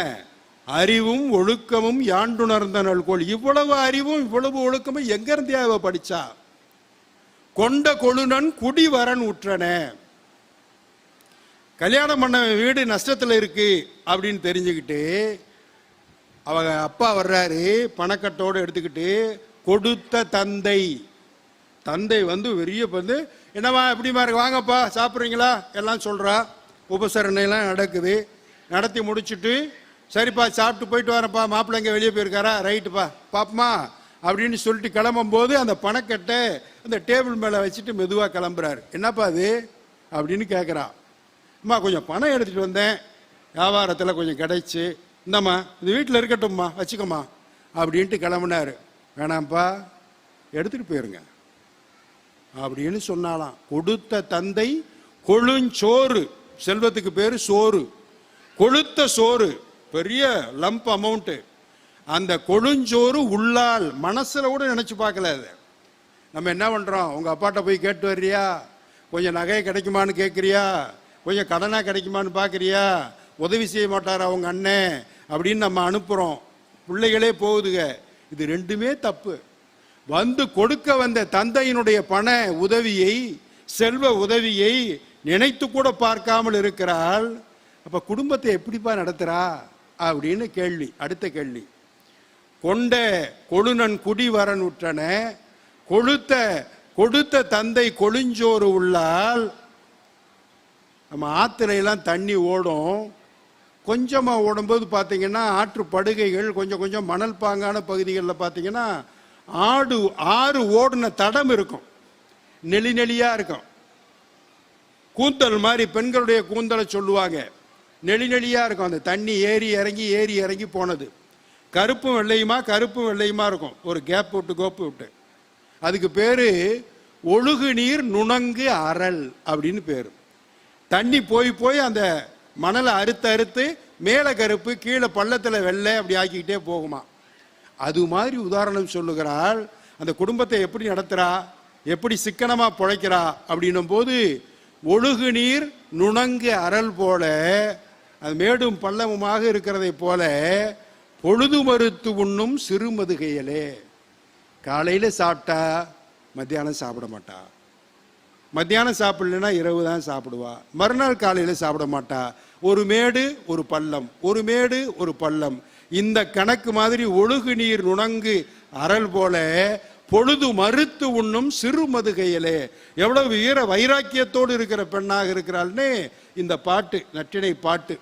அறிவும் ஒழுக்கமும் யாண்டுணர்ந்தனள் கோள். இவ்வளவு அறிவும் இவ்வளவு ஒழுக்கமும் எங்க இருந்து படிச்சா? கொண்ட கொழுனன் குடி வரன் உற்றன. கல்யாணம் பண்ண வீடு நஷ்டத்தில் இருக்கு அப்படின்னு தெரிஞ்சுக்கிட்டு அவங்க அப்பா வர்றாரு, பணக்கட்டோடு எடுத்துக்கிட்டு. கொடுத்த தந்தை, தந்தை வந்து பெரிய வந்து, என்னவா எப்படிமா இருக்கு, வாங்கப்பா சாப்பிட்றீங்களா எல்லாம் சொல்றா. உபசரணையெல்லாம் நடக்குது. நடத்தி முடிச்சுட்டு, சரிப்பா சாப்பிட்டு போயிட்டு வரப்பா, மாப்பிள்ளைங்க வெளியே போயிருக்காரா, ரைட்டுப்பா பாப்பமா அப்படின்னு சொல்லிட்டு கிளம்பும் போது அந்த பணக்கட்டை அந்த டேபிள் மேலே வச்சுட்டு மெதுவாக கிளம்புறாரு. என்னப்பா அது அப்படின்னு கேட்குறா. அம்மா கொஞ்சம் பணம் எடுத்துகிட்டு வந்தேன், வியாபாரத்தில் கொஞ்சம் கிடைச்சி, இந்தம்மா இது வீட்டில் இருக்கட்டும்மா வச்சுக்கம்மா அப்படின்ட்டு கிளம்புனாரு. வேணாம்ப்பா எடுத்துகிட்டு போயிருங்க அப்படின்னு சொன்னாலாம். கொடுத்த தந்தை கொழுஞ்சோறு, செல்வத்துக்கு பேர் சோறு, கொழுத்த சோறு, பெரிய லம்ப் அமௌண்ட்டு. அந்த கொழுஞ்சோறு உள்ளால் மனசுல கூட நினைச்சு பார்க்கல. அது நம்ம என்ன பண்றோம், உங்க அப்பாட்ட போய் கேட்டு வர்றியா, கொஞ்சம் நகை கிடைக்குமான்னு கேட்குறியா, கொஞ்சம் கடனா கிடைக்குமான்னு பார்க்குறியா, உதவி செய்ய மாட்டாரா அவங்க அண்ணன் அப்படின்னு நம்ம அனுப்புறோம். பிள்ளைகளே போகுதுங்க. இது ரெண்டுமே தப்பு. வந்து கொடுக்க வந்த தந்தையினுடைய பண உதவியை, செல்வ உதவியை நினைத்து கூட பார்க்காமல் இருக்கிறாள். அப்ப குடும்பத்தை எப்படிப்பா நடத்துறா அப்படின்னு கேள்வி. அடுத்த கேள்வி, கொண்ட கொழுனன் குடி வரன் உற்றன. கொடுத்த தந்தை கொழுஞ்சோறு உள்ளால். நம்ம ஆத்துல எல்லாம் தண்ணி ஓடும், கொஞ்சமா ஓடும்போது பார்த்தீங்கன்னா ஆற்று படுகைகள் கொஞ்சம் கொஞ்சம் மணல் பாங்கான பகுதிகளில் பார்த்தீங்கன்னா ஆறு ஓடுன தடம் இருக்கும், நெளி நெளியா இருக்கும். கூந்தல் மாதிரி பெண்களுடைய கூந்தலை சொல்லுவாங்க, நெளி நெளியா இருக்கும். அந்த தண்ணி ஏறி இறங்கி போனது கருப்பும் வெள்ளையுமா இருக்கும், ஒரு கேப் விட்டு கோப்பு விட்டு. அதுக்கு பேரு ஒழுகு நீர் நுணங்கு அரல் அப்படின்னு பேரு. தண்ணி போய் அந்த மணலை அறுத்து மேலே கருப்பு கீழே பள்ளத்தில் வெள்ளை அப்படி ஆக்கிக்கிட்டே போகுமா. அது மாதிரி உதாரணம் சொல்லுகிறாள். அந்த குடும்பத்தை எப்படி நடத்துறா, எப்படி சிக்கனமா பிழைக்கிறா அப்படின்னும் போது, ஒழுகு நீர் நுணங்கு அரல் போல, அது மேடும் பள்ளமுமாக இருக்கிறதை போல, பொழுது மறுத்து உண்ணும் சிறுமதுகையலே. காலையில சாப்பிட்டா மத்தியானம் சாப்பிட மாட்டா, மத்தியானம் சாப்பிடலன்னா இரவு தான் சாப்பிடுவா, மறுநாள் காலையில சாப்பிட மாட்டா. ஒரு மேடு ஒரு பள்ளம், ஒரு மேடு ஒரு பள்ளம். இந்த கணக்கு மாதிரி ஒழுகு நீர் நுணங்கு அரல் போல பொழுது மறுத்து உண்ணும் சிறு மதுகையிலே. எவ்வளவு வீர வைராக்கியத்தோடு இருக்கிற பெண்ணாக இருக்கிறாள்னு இந்த பாட்டு, நற்றிணை பாட்டு.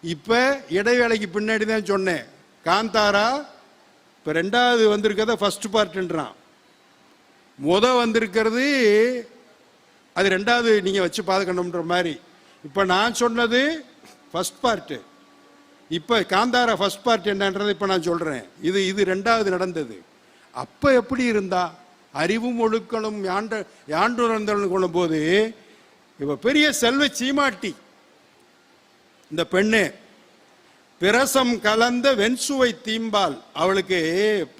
இப்ப இடைவேளைக்கு பின்னாடி தான் சொன்னேன், காந்தாரா இப்ப ரெண்டாவது வந்திருக்கிறத ஃபர்ஸ்ட் பார்ட்ன்றான். வந்திருக்கிறது அது ரெண்டாவது நீங்க வச்சு பார்க்கணும்ன்ற மாதிரி. இப்ப நான் சொன்னது ஃபர்ஸ்ட் பார்ட். இப்ப காந்தாரா ஃபர்ஸ்ட் பார்ட் என்னன்றது இப்ப நான் சொல்றேன். இது ரெண்டாவது நடந்தது. அப்ப எப்படி இருந்தா, அறிவும் ஒழுக்களும் யாண்டுணர்ந்தல் கொள்ளும் போது இவ பெரிய செல்வ சீமாட்டி. இந்த பெண்ணு பிரசம் கலந்த வெண்சுவை தீம்பால். அவளுக்கு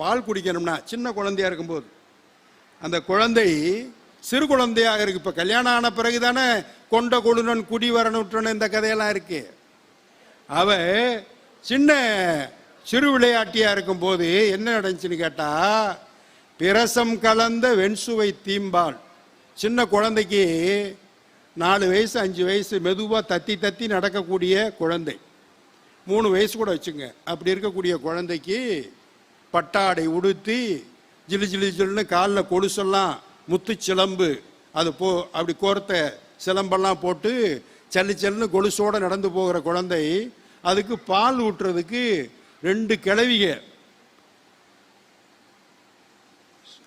பால் குடிக்கணும்னா சின்ன குழந்தையா இருக்கும்போது, அந்த குழந்தை சிறு குழந்தையாக இருக்கு. இப்ப கல்யாணம் ஆன பிறகுதானே கொண்ட கொழுனன் குடி வரணுற்றன இந்த கதையெல்லாம் இருக்கு. அவ சின்ன சிறு விளையாட்டியா இருக்கும் போது என்ன நடந்துச்சுன்னு கேட்டா, பிரசம் கலந்த வெண்சுவை தீம்பால். சின்ன குழந்தைக்கு 4 வயசு 5 வயசு, மெதுவா தத்தி நடக்கக்கூடிய குழந்தை, 3 வயசு கூட வச்சுங்க, அப்படி இருக்கக்கூடிய குழந்தைக்கு பட்டாடை உடுத்தி ஜிலுன்னு காலில் கொலுசெல்லாம் முத்து சிலம்பு அது அப்படி கோர்த்த சிலம்பெல்லாம் போட்டு சல்லுன்னு கொலுசோட நடந்து போகிற குழந்தை அதுக்கு பால் ஊட்டுறதுக்கு 2 கிழவிக,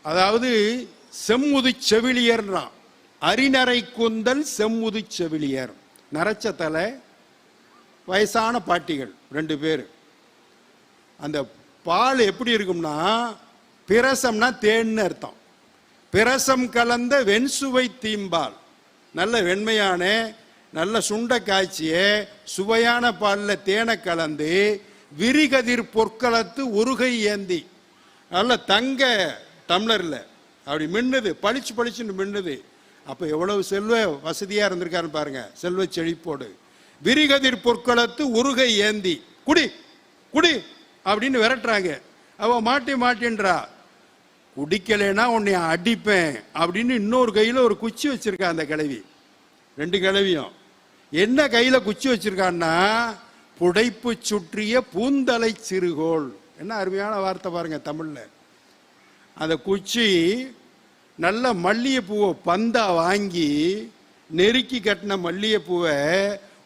அதாவது செம்முது செவிலியர்ன்றான். அரிநரை கூந்தல் செம்முது செவிலியர், நரைச்ச தலை, வயசான பாட்டிகள் 2 பேர். அந்த பால் எப்படி இருக்கும்னா, பிரசம்னா தேன்னு அர்த்தம். பிரசம் கலந்த வெண்சுவை தீம்பால், நல்ல வெண்மையான நல்ல சுண்ட காய்ச்சிய சுவையான பாலில் தேனை கலந்து விரிகதிர் பொற்களத்து உருகை ஏந்தி, நல்ல தங்க டம்ளரில் அப்படி மின்னுது, பளிச்சு பளிச்சுன்னு மின்னுது. அப்போ எவ்வளவு செல்வ வசதியாக இருந்திருக்காருன்னு பாருங்க, செல்வ செழிப்போடு. விரிகதிர் பொற்களத்து உருகை ஏந்தி, குடி குடி அப்படின்னு விரட்டுறாங்க. அவ மாட்டின்றா, குடிக்கலைன்னா உன்னை அடிப்பேன் அப்படின்னு இன்னொரு கையில் ஒரு குச்சி வச்சிருக்கா அந்த கிழவி. 2 கிழவியும் என்ன கையில குச்சி வச்சிருக்கான்னா, புடைப்பு சுற்றிய பூந்தலை சிறுகோள். என்ன அருமையான வார்த்தை பாருங்க தமிழ்ல. அந்த குச்சி நல்ல மல்லிகைப்பூவை பந்தா வாங்கி, நெருக்கி கட்டின மல்லிகைப்பூவை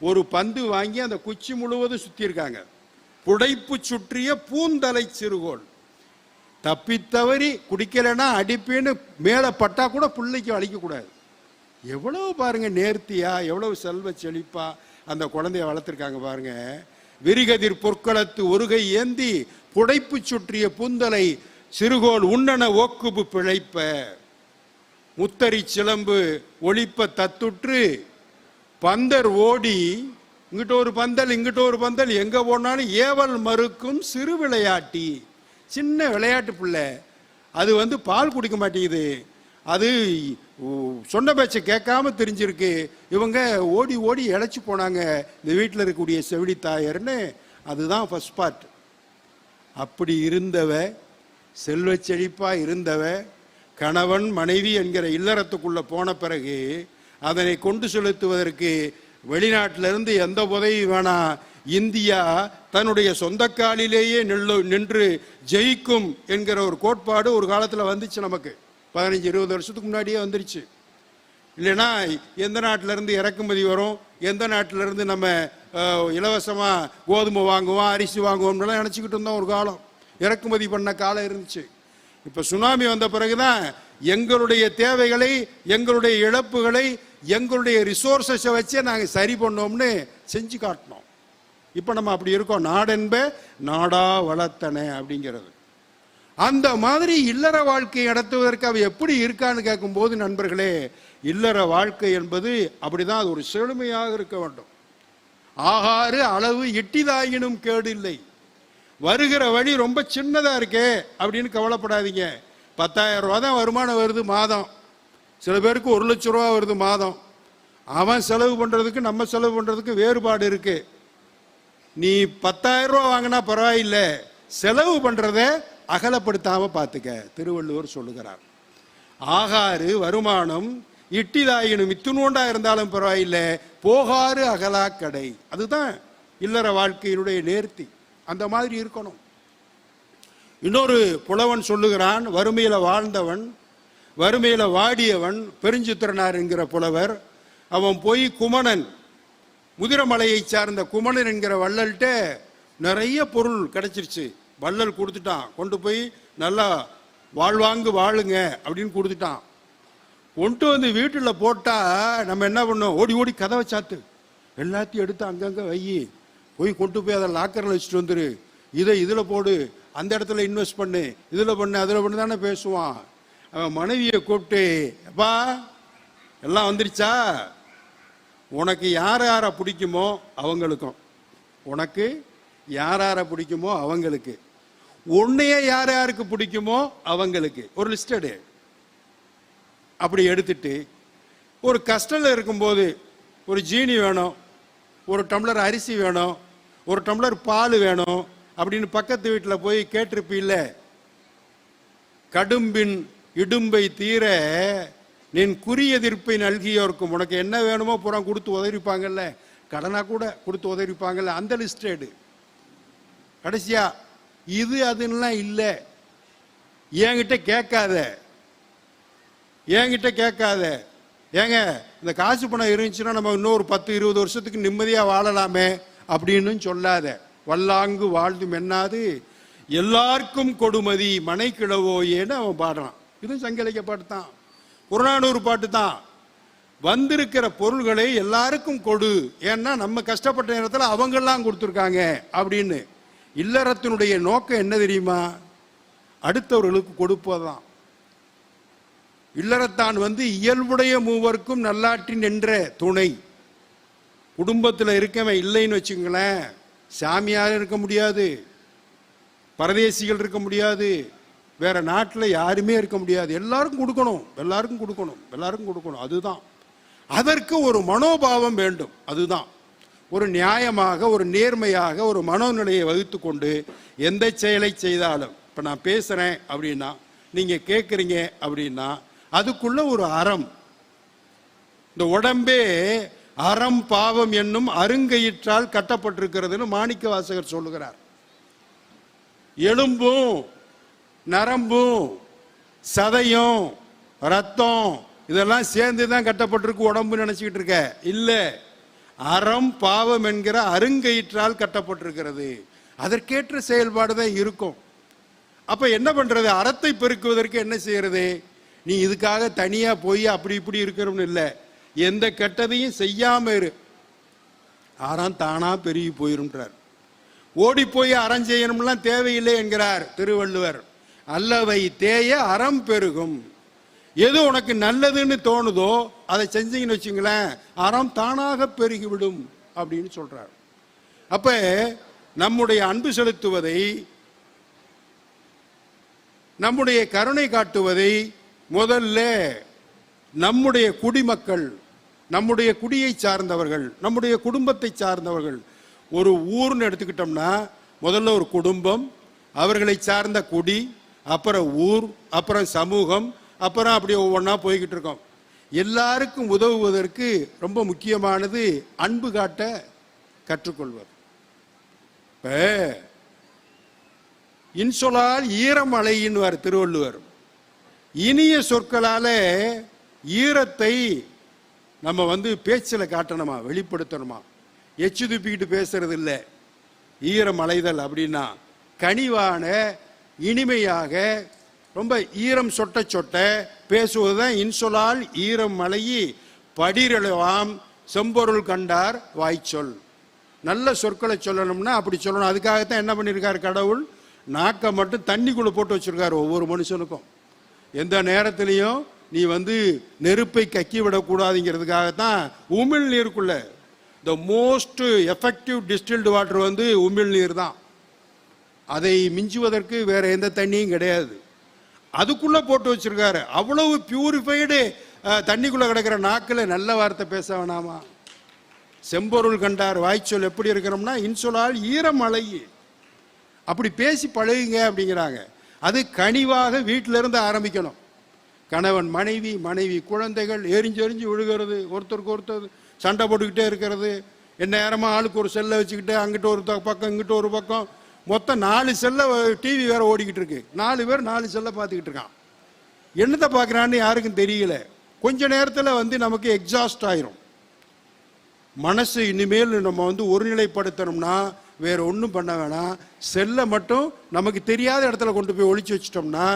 ஒரு பந்து வாங்கி அந்த குச்சி முழுவதும் சுத்தி இருக்காங்க. புடைப்பு சுற்றிய பூந்தலை சிறுகோள். தப்பித்தவறி குடிக்கலைன்னா அடிப்பேன்னு மேலே பட்டா கூட பிள்ளைக்கு அழிக்கக்கூடாது. எவ்வளவு பாருங்க நேர்த்தியா, எவ்வளவு செல்வ செழிப்பா அந்த குழந்தைய வளர்த்துருக்காங்க பாருங்க. விரிகதிர் பொற்களத்து ஒருகை ஏந்தி புடைப்பு சுற்றிய பூந்தலை சிறுகோள் உண்ணன ஓக்குபு பிழைப்ப, முத்தரி சிலம்பு ஒளிப்ப தத்துற்று பந்தர் ஓடி, இங்கிட்ட ஒரு பந்தல் இங்கிட்ட ஒரு பந்தல், எங்க போனாலும் ஏவல் மறுக்கும் சிறு விளையாட்டி. சின்ன விளையாட்டு பிள்ளை அது பால் குடிக்க மாட்டேங்குது, அது சொன்ன பேச்சை கேட்காம தெரிஞ்சிருக்கு. இவங்க ஓடி ஓடி இழைச்சி போனாங்க இந்த வீட்டில் இருக்கக்கூடிய செவிலி தாயர்னு. அதுதான் ஃபர்ஸ்ட் பார்ட். அப்படி இருந்தவ, செல்வ செழிப்பா இருந்தவ, கணவன் மனைவி என்கிற இல்லறத்துக்குள்ள போன பிறகு அதனை கொண்டு செலுத்துவதற்கு வெளிநாட்டிலிருந்து எந்த உதவி வேணாம், இந்தியா தன்னுடைய சொந்த காலிலேயே நின்று ஜெயிக்கும் என்கிற ஒரு கோட்பாடு ஒரு காலத்தில் வந்துச்சு. நமக்கு 15-20 வருஷத்துக்கு முன்னாடியே வந்துருச்சு. இல்லைன்னா எந்த நாட்டிலிருந்து இறக்குமதி வரும், எந்த நாட்டிலிருந்து நம்ம இலவசமாக கோதுமை வாங்குவோம், அரிசி வாங்குவோம்லாம் நினச்சிக்கிட்டு இருந்தோம். ஒரு காலம் இறக்குமதி பண்ண காலம் இருந்துச்சு. இப்போ சுனாமி வந்த பிறகுதான் எங்களுடைய தேவைகளை, எங்களுடைய இழப்புகளை, எங்களுடைய ரிசோர்ஸஸை வச்சே நாங்கள் சரி பண்ணோம்னு செஞ்சு காட்டினோம். இப்போ நம்ம அப்படி இருக்கோம். நாடென்ப நாடா வளர்த்தன அப்படிங்கிறது. அந்த மாதிரி இல்லற வாழ்க்கை நடத்துவதற்கு அவ எப்படி இருக்கான்னு கேட்கும்போது நண்பர்களே, இல்லற வாழ்க்கை என்பது அப்படிதான். அது ஒரு செழுமையாக இருக்க வேண்டும். ஆகாறு அளவு இட்டிதாயினும் கேடு இல்லை. வருகிற வழி ரொம்ப சின்னதா இருக்கே அப்படின்னு கவலைப்படாதீங்க. 10,000 ரூபா தான் வருமானம் வருது மாதம். சில பேருக்கு 1 லட்சம் ரூபா வருது மாதம். அவன் செலவு பண்றதுக்கு நம்ம செலவு பண்றதுக்கு வேறுபாடு இருக்கு. நீ 10,000 ரூபா வாங்கினா பரவாயில்லை, செலவு பண்றத அகலப்படுத்தாம பார்த்துக்க, திருவள்ளுவர் சொல்லுகிறார். ஆகாறு வருமானம் இட்டிலாயினும் இத்துணூண்டா இருந்தாலும் பரவாயில்லை, போகாறு அகலா கடை. அதுதான் இல்லற வாழ்க்கையினுடைய நேர்த்தி. அந்த மாதிரி இருக்கணும். இன்னொரு புலவன் சொல்லுகிறான், வறுமையில வாழ்ந்தவன் வறுமையில வாடியவன் பெருஞ்சித்திரனார் என்கிற புலவர். அவன் போய் குமணன், முதிரமலையை சார்ந்த குமணன் என்கிற வள்ளல்கிட்ட நிறைய பொருள் கிடைச்சிருச்சு. வள்ளல் கொடுத்துட்டான், கொண்டு போய் நல்லா வாழ்வாங்கு வாழுங்க அப்படின்னு கொடுத்துட்டான். கொண்டு வந்து வீட்டில் போட்டா நம்ம என்ன பண்ணோம், ஓடி ஓடி கதவை சாத்து, எல்லாத்தையும் எடுத்து அங்கங்க வை, போய் கொண்டு போய் அதை லாக்கரில் வச்சுட்டு வந்துரு, இதை இதில் போடு, அந்த இடத்துல இன்வெஸ்ட் பண்ணு, இதில் பண்ணு அதில் பண்ணு தானே பேசுவான். அவன் மனைவியை கூப்பிட்டு, அப்பா எல்லாம் வந்துருச்சா, உனக்கு யார் யாரை பிடிக்குமோ அவங்களுக்கும், உனக்கு யார் யாரை பிடிக்குமோ அவங்களுக்கு, உன்னையே யார் யாருக்கு பிடிக்குமோ அவங்களுக்கு ஒரு லிஸ்ட் எடு. அப்படி எடுத்துட்டு ஒரு கஷ்டத்தில் இருக்கும்போது ஒரு ஜீனி வேணும், ஒரு டம்ளர் அரிசி வேணும், ஒரு டம்ளர் பால் வேணும் அப்படின்னு பக்கத்து வீட்டில் போய் கேட்டிருப்பீல்ல. கடும்பின் இடும்பை தீர நின் குறியெதிர்ப்பை நல்கியோருக்கும், உனக்கு என்ன வேணுமோ புறம் கொடுத்து உதவிப்பாங்கல்ல, கடனா கூட கொடுத்து உதவிப்பாங்கல்ல, அந்த லிஸ்ட் எடு. கடைசியா இது அதுன்னெலாம் இல்லை, என்கிட்ட கேட்காத, என்கிட்ட கேட்காத. ஏங்க இந்த காசு பணம் இருந்துச்சுன்னா நம்ம இன்னொரு 10-20 வருஷத்துக்கு நிம்மதியாக வாழலாமே அப்படின்னு சொல்லாத. வல்லாங்கு வாழ்ந்து மென்னாது எல்லாருக்கும் கொடுமதி மனை கிழவோயேன்னு அவன் பாடுறான். இது சங்கிலிக்க பாட்டு தான், புறநானூறு பாட்டு தான். வந்திருக்கிற பொருள்களை எல்லாருக்கும் கொடு, ஏன்னா நம்ம கஷ்டப்பட்ட நேரத்தில் அவங்கெல்லாம் கொடுத்துருக்காங்க அப்படின்னு. இல்லறத்தினுடைய நோக்கம் என்ன தெரியுமா? அடுத்தவர்களுக்கு கொடுப்பதுதான். இல்லறத்தான் இயல்புடைய மூவருக்கும் நல்லாற்றின் என்ற துணை. குடும்பத்தில் இருக்கவன் இல்லைன்னு வச்சுங்களேன், சாமியார் இருக்க முடியாது, பரதேசிகள் இருக்க முடியாது, வேற நாட்டில் யாருமே இருக்க முடியாது. எல்லாருக்கும் கொடுக்கணும், எல்லாருக்கும் கொடுக்கணும், எல்லாருக்கும் கொடுக்கணும். அதுதான். அதற்கு ஒரு மனோபாவம் வேண்டும். அதுதான் ஒரு நியாயமாக, ஒரு நேர்மையாக ஒரு மனோநிலையை வகுத்து கொண்டு எந்த செயலை செய்தாலும், இப்போ நான் பேசுகிறேன் அப்படின்னா, நீங்கள் கேட்குறீங்க அப்படின்னா, அதுக்குள்ள ஒரு அறம். இந்த உடம்பே அறம் பாவம் என்னும் அருங்கயிற்றால் கட்டப்பட்டிருக்கிறதுன்னு மாணிக்க வாசகர் சொல்லுகிறார். எலும்பும் நரம்பும் சதையும் ரத்தம் இதெல்லாம் சேர்ந்து தான் கட்டப்பட்டிருக்கு உடம்பு நினைச்சுக்கிட்டு இருக்க. இல்லை, அறம் பாவம் என்கிற அருங்கயிற்றால் கட்டப்பட்டிருக்கிறது. அதற்கேற்ற செயல்பாடு தான் இருக்கும். அப்ப என்ன பண்றது? அறத்தை பெருக்குவதற்கு என்ன செய்யறது? நீ இதுக்காக தனியா போய் அப்படி இப்படி இருக்கணும்னு இல்லை, எந்த கெட்டதையும் செய்யாம இரு, அறம் தானா பெருகி போயிருன்றார். ஓடி போய் அறம் செய்யணும்லாம் தேவையில்லை என்கிறார் திருவள்ளுவர். அல்லவை தேய அறம் பெருகும். எது உனக்கு நல்லதுன்னு தோணுதோ அதை செஞ்சீங்கன்னு வச்சுங்களேன், அறம் தானாக பெருகிவிடும் அப்படின்னு சொல்றார். அப்ப நம்முடைய அன்பு செலுத்துவதை, நம்முடைய கருணை காட்டுவதை முதல்ல நம்முடைய குடிமக்கள், நம்முடைய குடியை சார்ந்தவர்கள், நம்முடைய குடும்பத்தை சார்ந்தவர்கள், ஒரு ஊர்னு எடுத்துக்கிட்டோம்னா முதல்ல ஒரு குடும்பம், அவர்களை சார்ந்த குடி, அப்புறம் ஊர், அப்புறம் சமூகம், அப்புறம் அப்படி ஒவ்வொன்றா போய்கிட்டு இருக்கோம். எல்லாருக்கும் உதவுவதற்கு ரொம்ப முக்கியமானது அன்பு காட்ட கற்றுக்கொள்வது. இப்ப இன்சொலால் ஈரம் அலையின்வார் திருவள்ளுவர். இனிய சொற்களால ஈரத்தை நம்ம பேச்சில் காட்டணுமா, வெளிப்படுத்தணுமா. எச்சு துப்பிக்கிட்டு பேசுறது இல்லை. ஈரம் அலைதல் அப்படின்னா கனிவான இனிமையாக ரொம்ப ஈரம் சொட்ட சொட்ட பேசுவதுதான் இன்சொலால் ஈரம் அலையி படிரளவாம் செம்பொருள் கண்டார் வாய்ச்சொல். நல்ல சொற்களை சொல்லணும்னா அப்படி சொல்லணும். அதுக்காகத்தான் என்ன பண்ணியிருக்காரு கடவுள்? நாக்கை மட்டும் தண்ணிக்குள்ள போட்டு வச்சிருக்காரு ஒவ்வொரு மனுஷனுக்கும். எந்த நேரத்திலையும் நீ நெருப்பை கக்கி விடக்கூடாதுங்கிறதுக்காகத்தான் உமிழ் நீருக்குள்ள the most effective distilled water உமிழ் நீர் தான். அதை மிஞ்சுவதற்கு வேற எந்த தண்ணியும் கிடையாது. அதுக்குள்ள போட்டு வச்சிருக்காரு. அவ்வளவு பியூரிஃபைடு தண்ணிக்குள்ள கிடக்கிற நாக்கில் நல்ல வார்த்தை பேச வேணாமா? செம்பொருள் கண்டார் வாய்ச்சொல் எப்படி இருக்கணும்னா இன்சொலால் ஈரம் அலையி, அப்படி பேசி பழகுங்க அப்படிங்கிறாங்க. அது கனிவாக வீட்டிலிருந்து ஆரம்பிக்கணும். கணவன் மனைவி, மனைவி குழந்தைகள் எரிஞ்சு விழுகிறது, ஒருத்தருக்கு ஒருத்தர் சண்டை போட்டுக்கிட்டே இருக்கிறது, என்ன நேரமாக ஆளுக்கு ஒரு செல்லை வச்சுக்கிட்டு அங்கிட்ட ஒரு பக்கம் இங்கிட்ட ஒரு பக்கம், மொத்தம் 4 செல்லை, டிவி வேற ஓடிக்கிட்டு இருக்கு, 4 பேர் 4 செல்லை பார்த்துக்கிட்டு இருக்கான். என்னத்தை பார்க்குறான்னு யாருக்கும் தெரியல. கொஞ்ச நேரத்தில் நமக்கு எக்ஸாஸ்ட் ஆயிரும். மனசு இனிமேல் நம்ம ஒருநிலைப்படுத்தணும்னா வேற ஒன்றும் பண்ண வேணாம், செல்லை மட்டும் நமக்கு தெரியாத இடத்துல கொண்டு போய் ஒளிச்சு வச்சிட்டோம்னா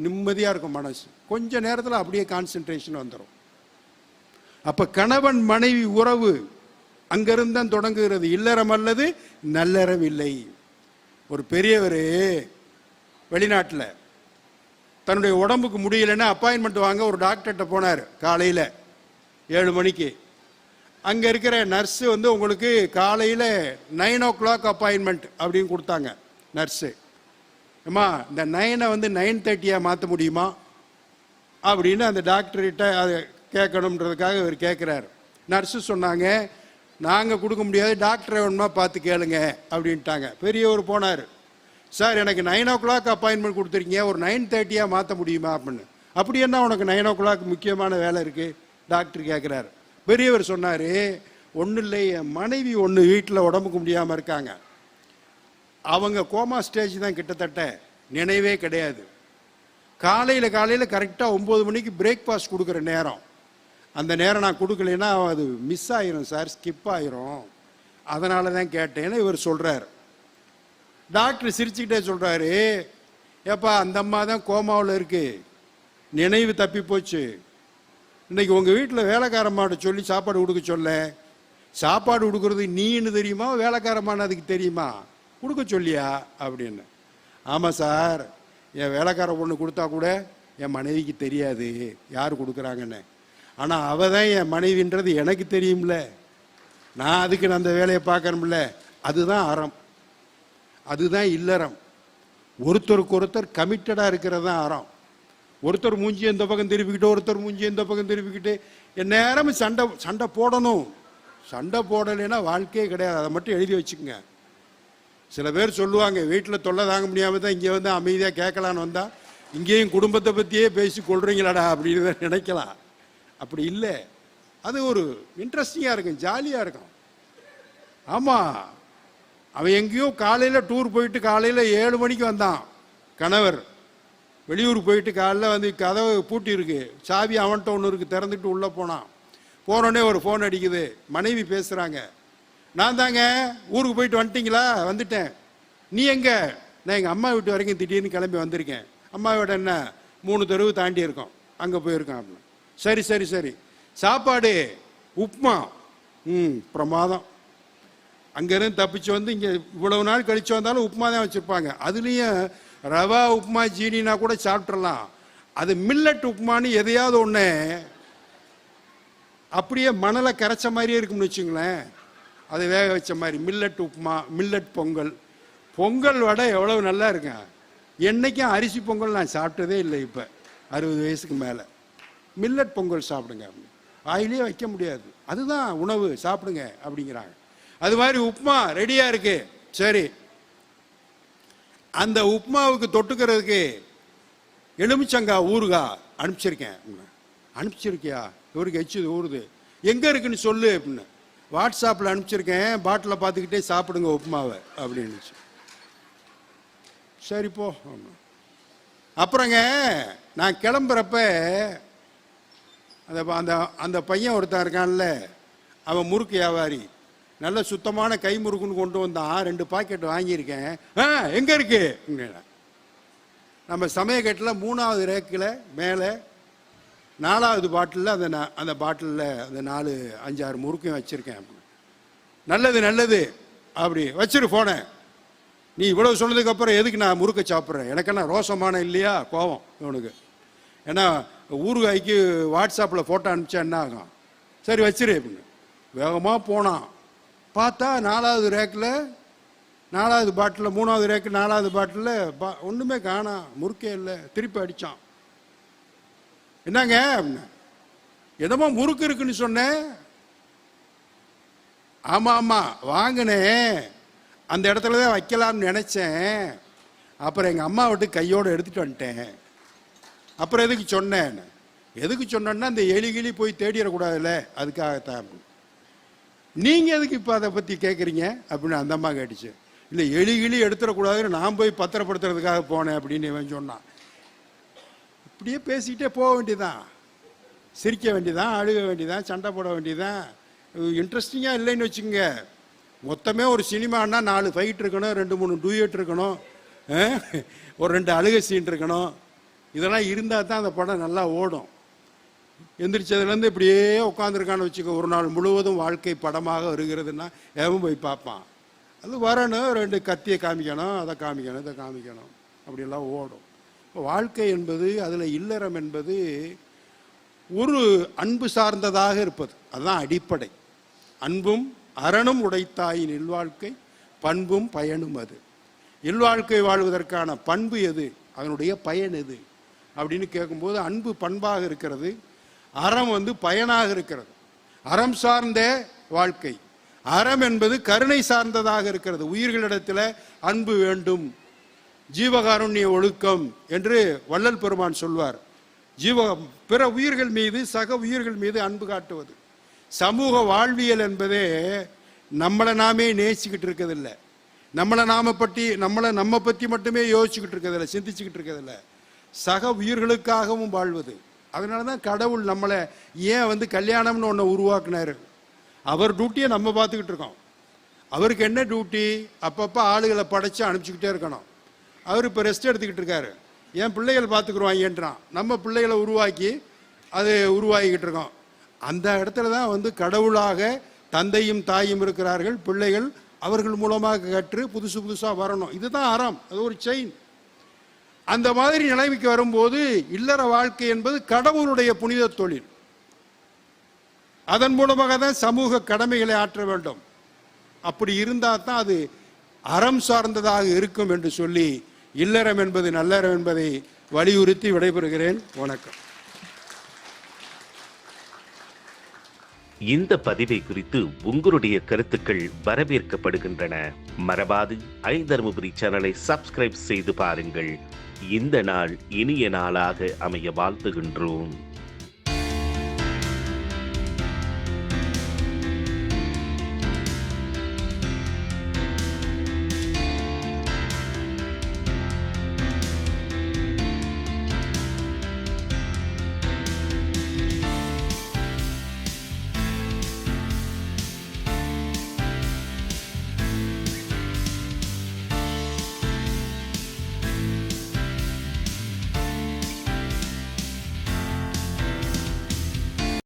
நிம்மதியாக இருக்கும் மனசு. கொஞ்ச நேரத்தில் அப்படியே கான்சென்ட்ரேஷன் வந்துடும். அப்போ கணவன் மனைவி உறவு அங்கிருந்து தான் தொடங்குகிறது. இல்லறம் அல்லது நல்லறம் இல்லை. ஒரு பெரியவர் வெளிநாட்டில் தன்னுடைய உடம்புக்கு முடியலைன்னா அப்பாயின்மெண்ட் வாங்க ஒரு டாக்டர்கிட்ட போனார். காலையில் 7 மணிக்கு. அங்கே இருக்கிற நர்ஸு உங்களுக்கு காலையில் 9 o'clock அப்பாயின்மெண்ட் அப்படின்னு கொடுத்தாங்க நர்ஸு. அம்மா இந்த 9 9:30 மாற்ற முடியுமா அப்படின்னு அந்த டாக்டர்கிட்ட அதை கேட்கணுன்றதுக்காக இவர் கேட்குறாரு. நர்ஸு சொன்னாங்க, நாங்கள் கொடுக்க முடியாது, டாக்டரை வேணுமா பார்த்து கேளுங்க அப்படின்ட்டாங்க. பெரியவர் போனார். சார் எனக்கு 9 o'clock அப்பாயின்மெண்ட் கொடுத்துருக்கீங்க, ஒரு 9:30 மாற்ற முடியுமா அப்படின்னு. அப்படி என்ன உனக்கு 9 o'clock முக்கியமான வேலை இருக்குது டாக்டர் கேட்குறாரு. பெரியவர் சொன்னார், ஒன்றும் இல்லை, என் மனைவி ஒன்று வீட்டில் உடம்புக்கு முடியாமல் இருக்காங்க. அவங்க கோமா ஸ்டேஜ் தான், கிட்டத்தட்ட நினைவே கிடையாது. காலையில் கரெக்டாக 9 மணிக்கு பிரேக்ஃபாஸ்ட் கொடுக்குற நேரம், அந்த நேரம் நான் கொடுக்கலைன்னா அது மிஸ் ஆயிரும் சார், ஸ்கிப் ஆயிரும். அதனால தான் கேட்டேன்னு இவர் சொல்றார். டாக்டர் சிரிச்சுக்கிட்டே சொல்றாரு, ஏப்பா அந்த அம்மா தான் கோமாவில் இருக்கு, நினைவு தப்பி போச்சு. இன்னைக்கு உங்க வீட்டில் வேலைக்காரம்மாட்ட சொல்லி சாப்பாடு கொடுக்க சொல்ல, சாப்பாடு கொடுக்கறது நீன்னு தெரியுமா வேலைக்காரமான அதுக்கு தெரியுமா, கொடுக்க சொல்லியா அப்படின்னு. ஆமாம் சார், என் வேலைக்கார பொண்ணு கொடுத்தா கூட என் மனைவிக்கு தெரியாது யார் கொடுக்குறாங்கன்னு. ஆனால் அவ தான் என் மனைவின்றது எனக்கு தெரியும்ல, நான் அதுக்கு அந்த வேலையை பார்க்கணும்ல. அதுதான் அறம், அதுதான் இல்லறம். ஒருத்தருக்கு ஒருத்தர் கமிட்டடாக இருக்கிறது தான் அறம். ஒருத்தர் மூஞ்சி எந்த பக்கம் திருப்பிக்கிட்டு ஒருத்தர் மூஞ்சி எந்த பக்கம் திருப்பிக்கிட்டு என் நேரமும் சண்டை போடணும். சண்டை போடலைன்னா வாழ்க்கையே கிடையாது. அதை மட்டும் எழுதி வச்சுக்கோங்க. சில பேர் சொல்லுவாங்க, வீட்டில் தொல்லை தாங்க முடியாமல் தான் இங்கே வந்து அமைதியாக கேட்கலான்னு வந்தால் இங்கேயும் குடும்பத்தை பற்றியே பேசி கொள்றீங்களாடா அப்படின்னு தான் நினைக்கலாம். அப்படி இல்லை, அது ஒரு இன்ட்ரெஸ்டிங்காக இருக்கும், ஜாலியாக இருக்கும். ஆமாம், அவன் எங்கேயோ காலையில் டூர் போயிட்டு காலையில் 7 மணிக்கு வந்தான். கணவர் வெளியூர் போயிட்டு காலைல வந்து கதவு பூட்டி இருக்கு, சாவி அவன்கிட்ட ஒன்று இருக்கு, திறந்துட்டு உள்ளே போனான். போனோடனே ஒரு ஃபோன் அடிக்குது, மனைவி பேசுகிறாங்க. நான் தாங்க ஊருக்கு போயிட்டு வந்துட்டீங்களா? வந்துட்டேன். நீ எங்கே? நான் எங்கள் அம்மா வீட்டு வரைக்கும் திடீர்னு கிளம்பி வந்திருக்கேன். அம்மா வீடு என்ன 3 தெருவு தாண்டி இருக்கோம், அங்கே போயிருக்கேன் அப்படின்னு. சரி சரி சரி, சாப்பாடு உப்புமா. பிரமாதம். அங்கேருந்து தப்பிச்சு வந்து இங்கே இவ்வளவு நாள் கழிச்சு வந்தாலும் உப்புமா தான் வச்சுருப்பாங்க. அதுலேயும் ரவா உப்புமா ஜீனினா கூட சாப்பிட்றலாம். அது மில்லட் உப்புமான்னு எதையாவது ஒன்று அப்படியே மணலை கரைச்ச மாதிரியே இருக்கும்னு வச்சுங்களேன், அதை வேக வச்ச மாதிரி. Millet upma, millet pongal. பொங்கல் வடை எவ்வளவு நல்லா இருக்கேன். என்னைக்கும் அரிசி பொங்கல் நான் சாப்பிட்டதே இல்லை. இப்போ 60 வயசுக்கு மேலே மில்லட் பொங்கல் சாப்பிடுங்க. ஆயிலே வைக்க முடியாது, அதுதான் உணவு, சாப்பிடுங்க அப்படிங்கிறாங்க. அது மாதிரி உப்புமா ரெடியாக இருக்கு. சரி, அந்த உப்புமாவுக்கு தொட்டுக்கிறதுக்கு எலுமிச்சங்காய் ஊறுகாய் அனுப்பிச்சிருக்கேன். அனுப்பிச்சிருக்கியா? இவருக்கு எச்சு ஊறுது. எங்கே இருக்குன்னு சொல்லு அப்படின்னு. வாட்ஸ்அப்பில் அனுப்பிச்சிருக்கேன், பாட்டில் பார்த்துக்கிட்டே சாப்பிடுங்க உப்புமாவை அப்படின்னுச்சு. சரி போ. அப்புறங்க நான் கிளம்புறப்ப அந்த அந்த பையன் ஒருத்தன் இருக்கான்ல, அவன் முறுக்கு வியாபாரி, நல்ல சுத்தமான கை முறுக்குன்னு கொண்டு வந்தான். 2 பாக்கெட் வாங்கியிருக்கேன். எங்கே இருக்கு? நம்ம சமயக்கட்டில் 3வது ரேக்கில் மேலே 4வது பாட்டிலில் அந்த பாட்டிலில் அந்த 4, 5, 6 முறுக்கையும் வச்சுருக்கேன். நல்லது நல்லது அப்படி வச்சிரு போனேன். நீ இவ்வளவு சொன்னதுக்கு அப்புறம் எதுக்கு நான் முறுக்க சாப்பிட்றேன்? எனக்கென்ன ரோசமான இல்லையா கோவம் இவனுக்கு. ஏன்னா ஊறுகாய்க்கு வாட்ஸ்அப்பில் ஃபோட்டோ அனுப்பிச்சா என்ன ஆகும்? சரி வச்சிரு அப்படின்னு வேகமாக போனான். பார்த்தா 4வது ரேக்கில் 4வது பாட்டிலில் 3வது ரேக்கு 4வது பாட்டிலில் ஒன்றுமே காணாம், முறுக்கே இல்லை. திருப்பி அடித்தான். என்னங்க அப்படின்னா, என்னமோ முறுக்கு இருக்குன்னு சொன்னேன். ஆமாம் ஆமாம் வாங்கினேன், அந்த இடத்துல தான் வைக்கலாம்னு நினச்சேன். அப்புறம் எங்கள் அம்மா விட்டு கையோடு எடுத்துகிட்டு வந்துட்டேன். அப்புறம் எதுக்கு சொன்னேன்? எதுக்கு சொன்னேன்னா இந்த எலிகிளி போய் தேடிடக்கூடாதுல்ல, அதுக்காகத்தான். நீங்கள் எதுக்கு இப்போ அதை பற்றி கேட்குறீங்க அப்படின்னு அந்த அம்மா கேட்டுச்சு. இல்லை எலிகிளி எடுத்துடக்கூடாதுன்னு நான் போய் பத்திரப்படுத்துறதுக்காக போனேன் அப்படின்னு இவன் சொன்னான். இப்படியே பேசிக்கிட்டே போக வேண்டியதான், சிரிக்க வேண்டியதான், அழுக வேண்டியதான், சண்டை போட வேண்டியதான். இன்ட்ரெஸ்டிங்காக இல்லைன்னு வச்சுக்கோங்க. மொத்தமே ஒரு சினிமானா 4 ஃபைட் இருக்கணும், 2-3 டூயட் இருக்கணும், ஒரு 2 அழுகை சீன் இருக்கணும். இதெல்லாம் இருந்தால் தான் அந்த படம் நல்லா ஓடும். எந்திரிச்சதுலேருந்து இப்படியே உட்காந்துருக்கான்னு வச்சுக்கோ, ஒரு நாள் முழுவதும் வாழ்க்கை படமாக வருகிறதுன்னா எவன் போய் பார்ப்பான்? அது வரணும், 2 கத்தியை காமிக்கணும், அதை காமிக்கணும், இதை காமிக்கணும், அப்படியெல்லாம் ஓடும். இப்போ வாழ்க்கை என்பது, அதில் இல்லறம் என்பது ஒரு அன்பு சார்ந்ததாக இருப்பது, அதுதான் அடிப்படை. அன்பும் அறனும் உடைத்தாயின் இல்வாழ்க்கை பண்பும் பயனும். அது இல்வாழ்க்கை வாழ்வதற்கான பண்பு எது, அதனுடைய பயன் எது அப்படின்னு கேட்கும்போது அன்பு பண்பாக இருக்கிறது, அறம் பயனாக இருக்கிறது. அறம் சார்ந்த வாழ்க்கை, அறம் என்பது கருணை சார்ந்ததாக இருக்கிறது. உயிர்களிடத்தில் அன்பு வேண்டும், ஜீவகாருண்ய ஒழுக்கம் என்று வள்ளல் பெருமான் சொல்வார். பிற உயிர்கள் மீது, சக உயிர்கள் மீது அன்பு காட்டுவது. சமூக வாழ்வியல் என்பதே நம்மளை நாமே நேசிக்கிட்டு இருக்கிறதில்ல, நம்ம பற்றி மட்டுமே யோசிச்சுக்கிட்டு இருக்கிறதில்ல, சிந்திச்சுக்கிட்டு இருக்கிறதில்ல, சக உயிர்களுக்காகவும் வாழ்வது. அதனால தான் கடவுள் நம்மளை ஏன் கல்யாணம்னு ஒன்று உருவாக்குனாரு. அவர் டியூட்டியை நம்ம பார்த்துக்கிட்டு இருக்கோம். அவருக்கு என்ன டியூட்டி? அப்பப்போ ஆளுகளை படைச்சு அனுப்பிச்சுக்கிட்டே இருக்கணும். அவர் இப்போ ரெஸ்ட் எடுத்துக்கிட்டு இருக்காரு. என் பிள்ளைகள் பார்த்துக்குருவாங்கன்றான். நம்ம பிள்ளைகளை உருவாக்கி அது உருவாகிக்கிட்டு இருக்கோம். அந்த இடத்துல தான் வந்து கடவுளாக தந்தையும் தாயும் இருக்கிறார்கள். பிள்ளைகள் அவர்கள் மூலமாக கற்று புதுசு புதுசாக வரணும். இதுதான் அறம், அது ஒரு செயின். அந்த மாதிரி நிலைமைக்கு வரும்போது இல்லற வாழ்க்கை என்பது கடவுளுடைய புனித தொழில். அதன் மூலமாக தான் சமூக கடமைகளை ஆற்ற வேண்டும். அப்படி இருந்தால் தான் அது அறம் சார்ந்ததாக இருக்கும் என்று சொல்லி இல்லறம் என்பது நல்லறம் என்பதை வலியுறுத்தி விடைபெறுகிறேன். வணக்கம். இந்த பதிவை குறித்து உங்களுடைய கருத்துக்கள் வரவேற்கப்படுகின்றன. மறவாது ஐதருமபுரி சேனலை சப்ஸ்கிரைப் செய்து பாருங்கள். இந்த நாள் இனிய நாளாக அமைய வாழ்த்துகின்றோம்.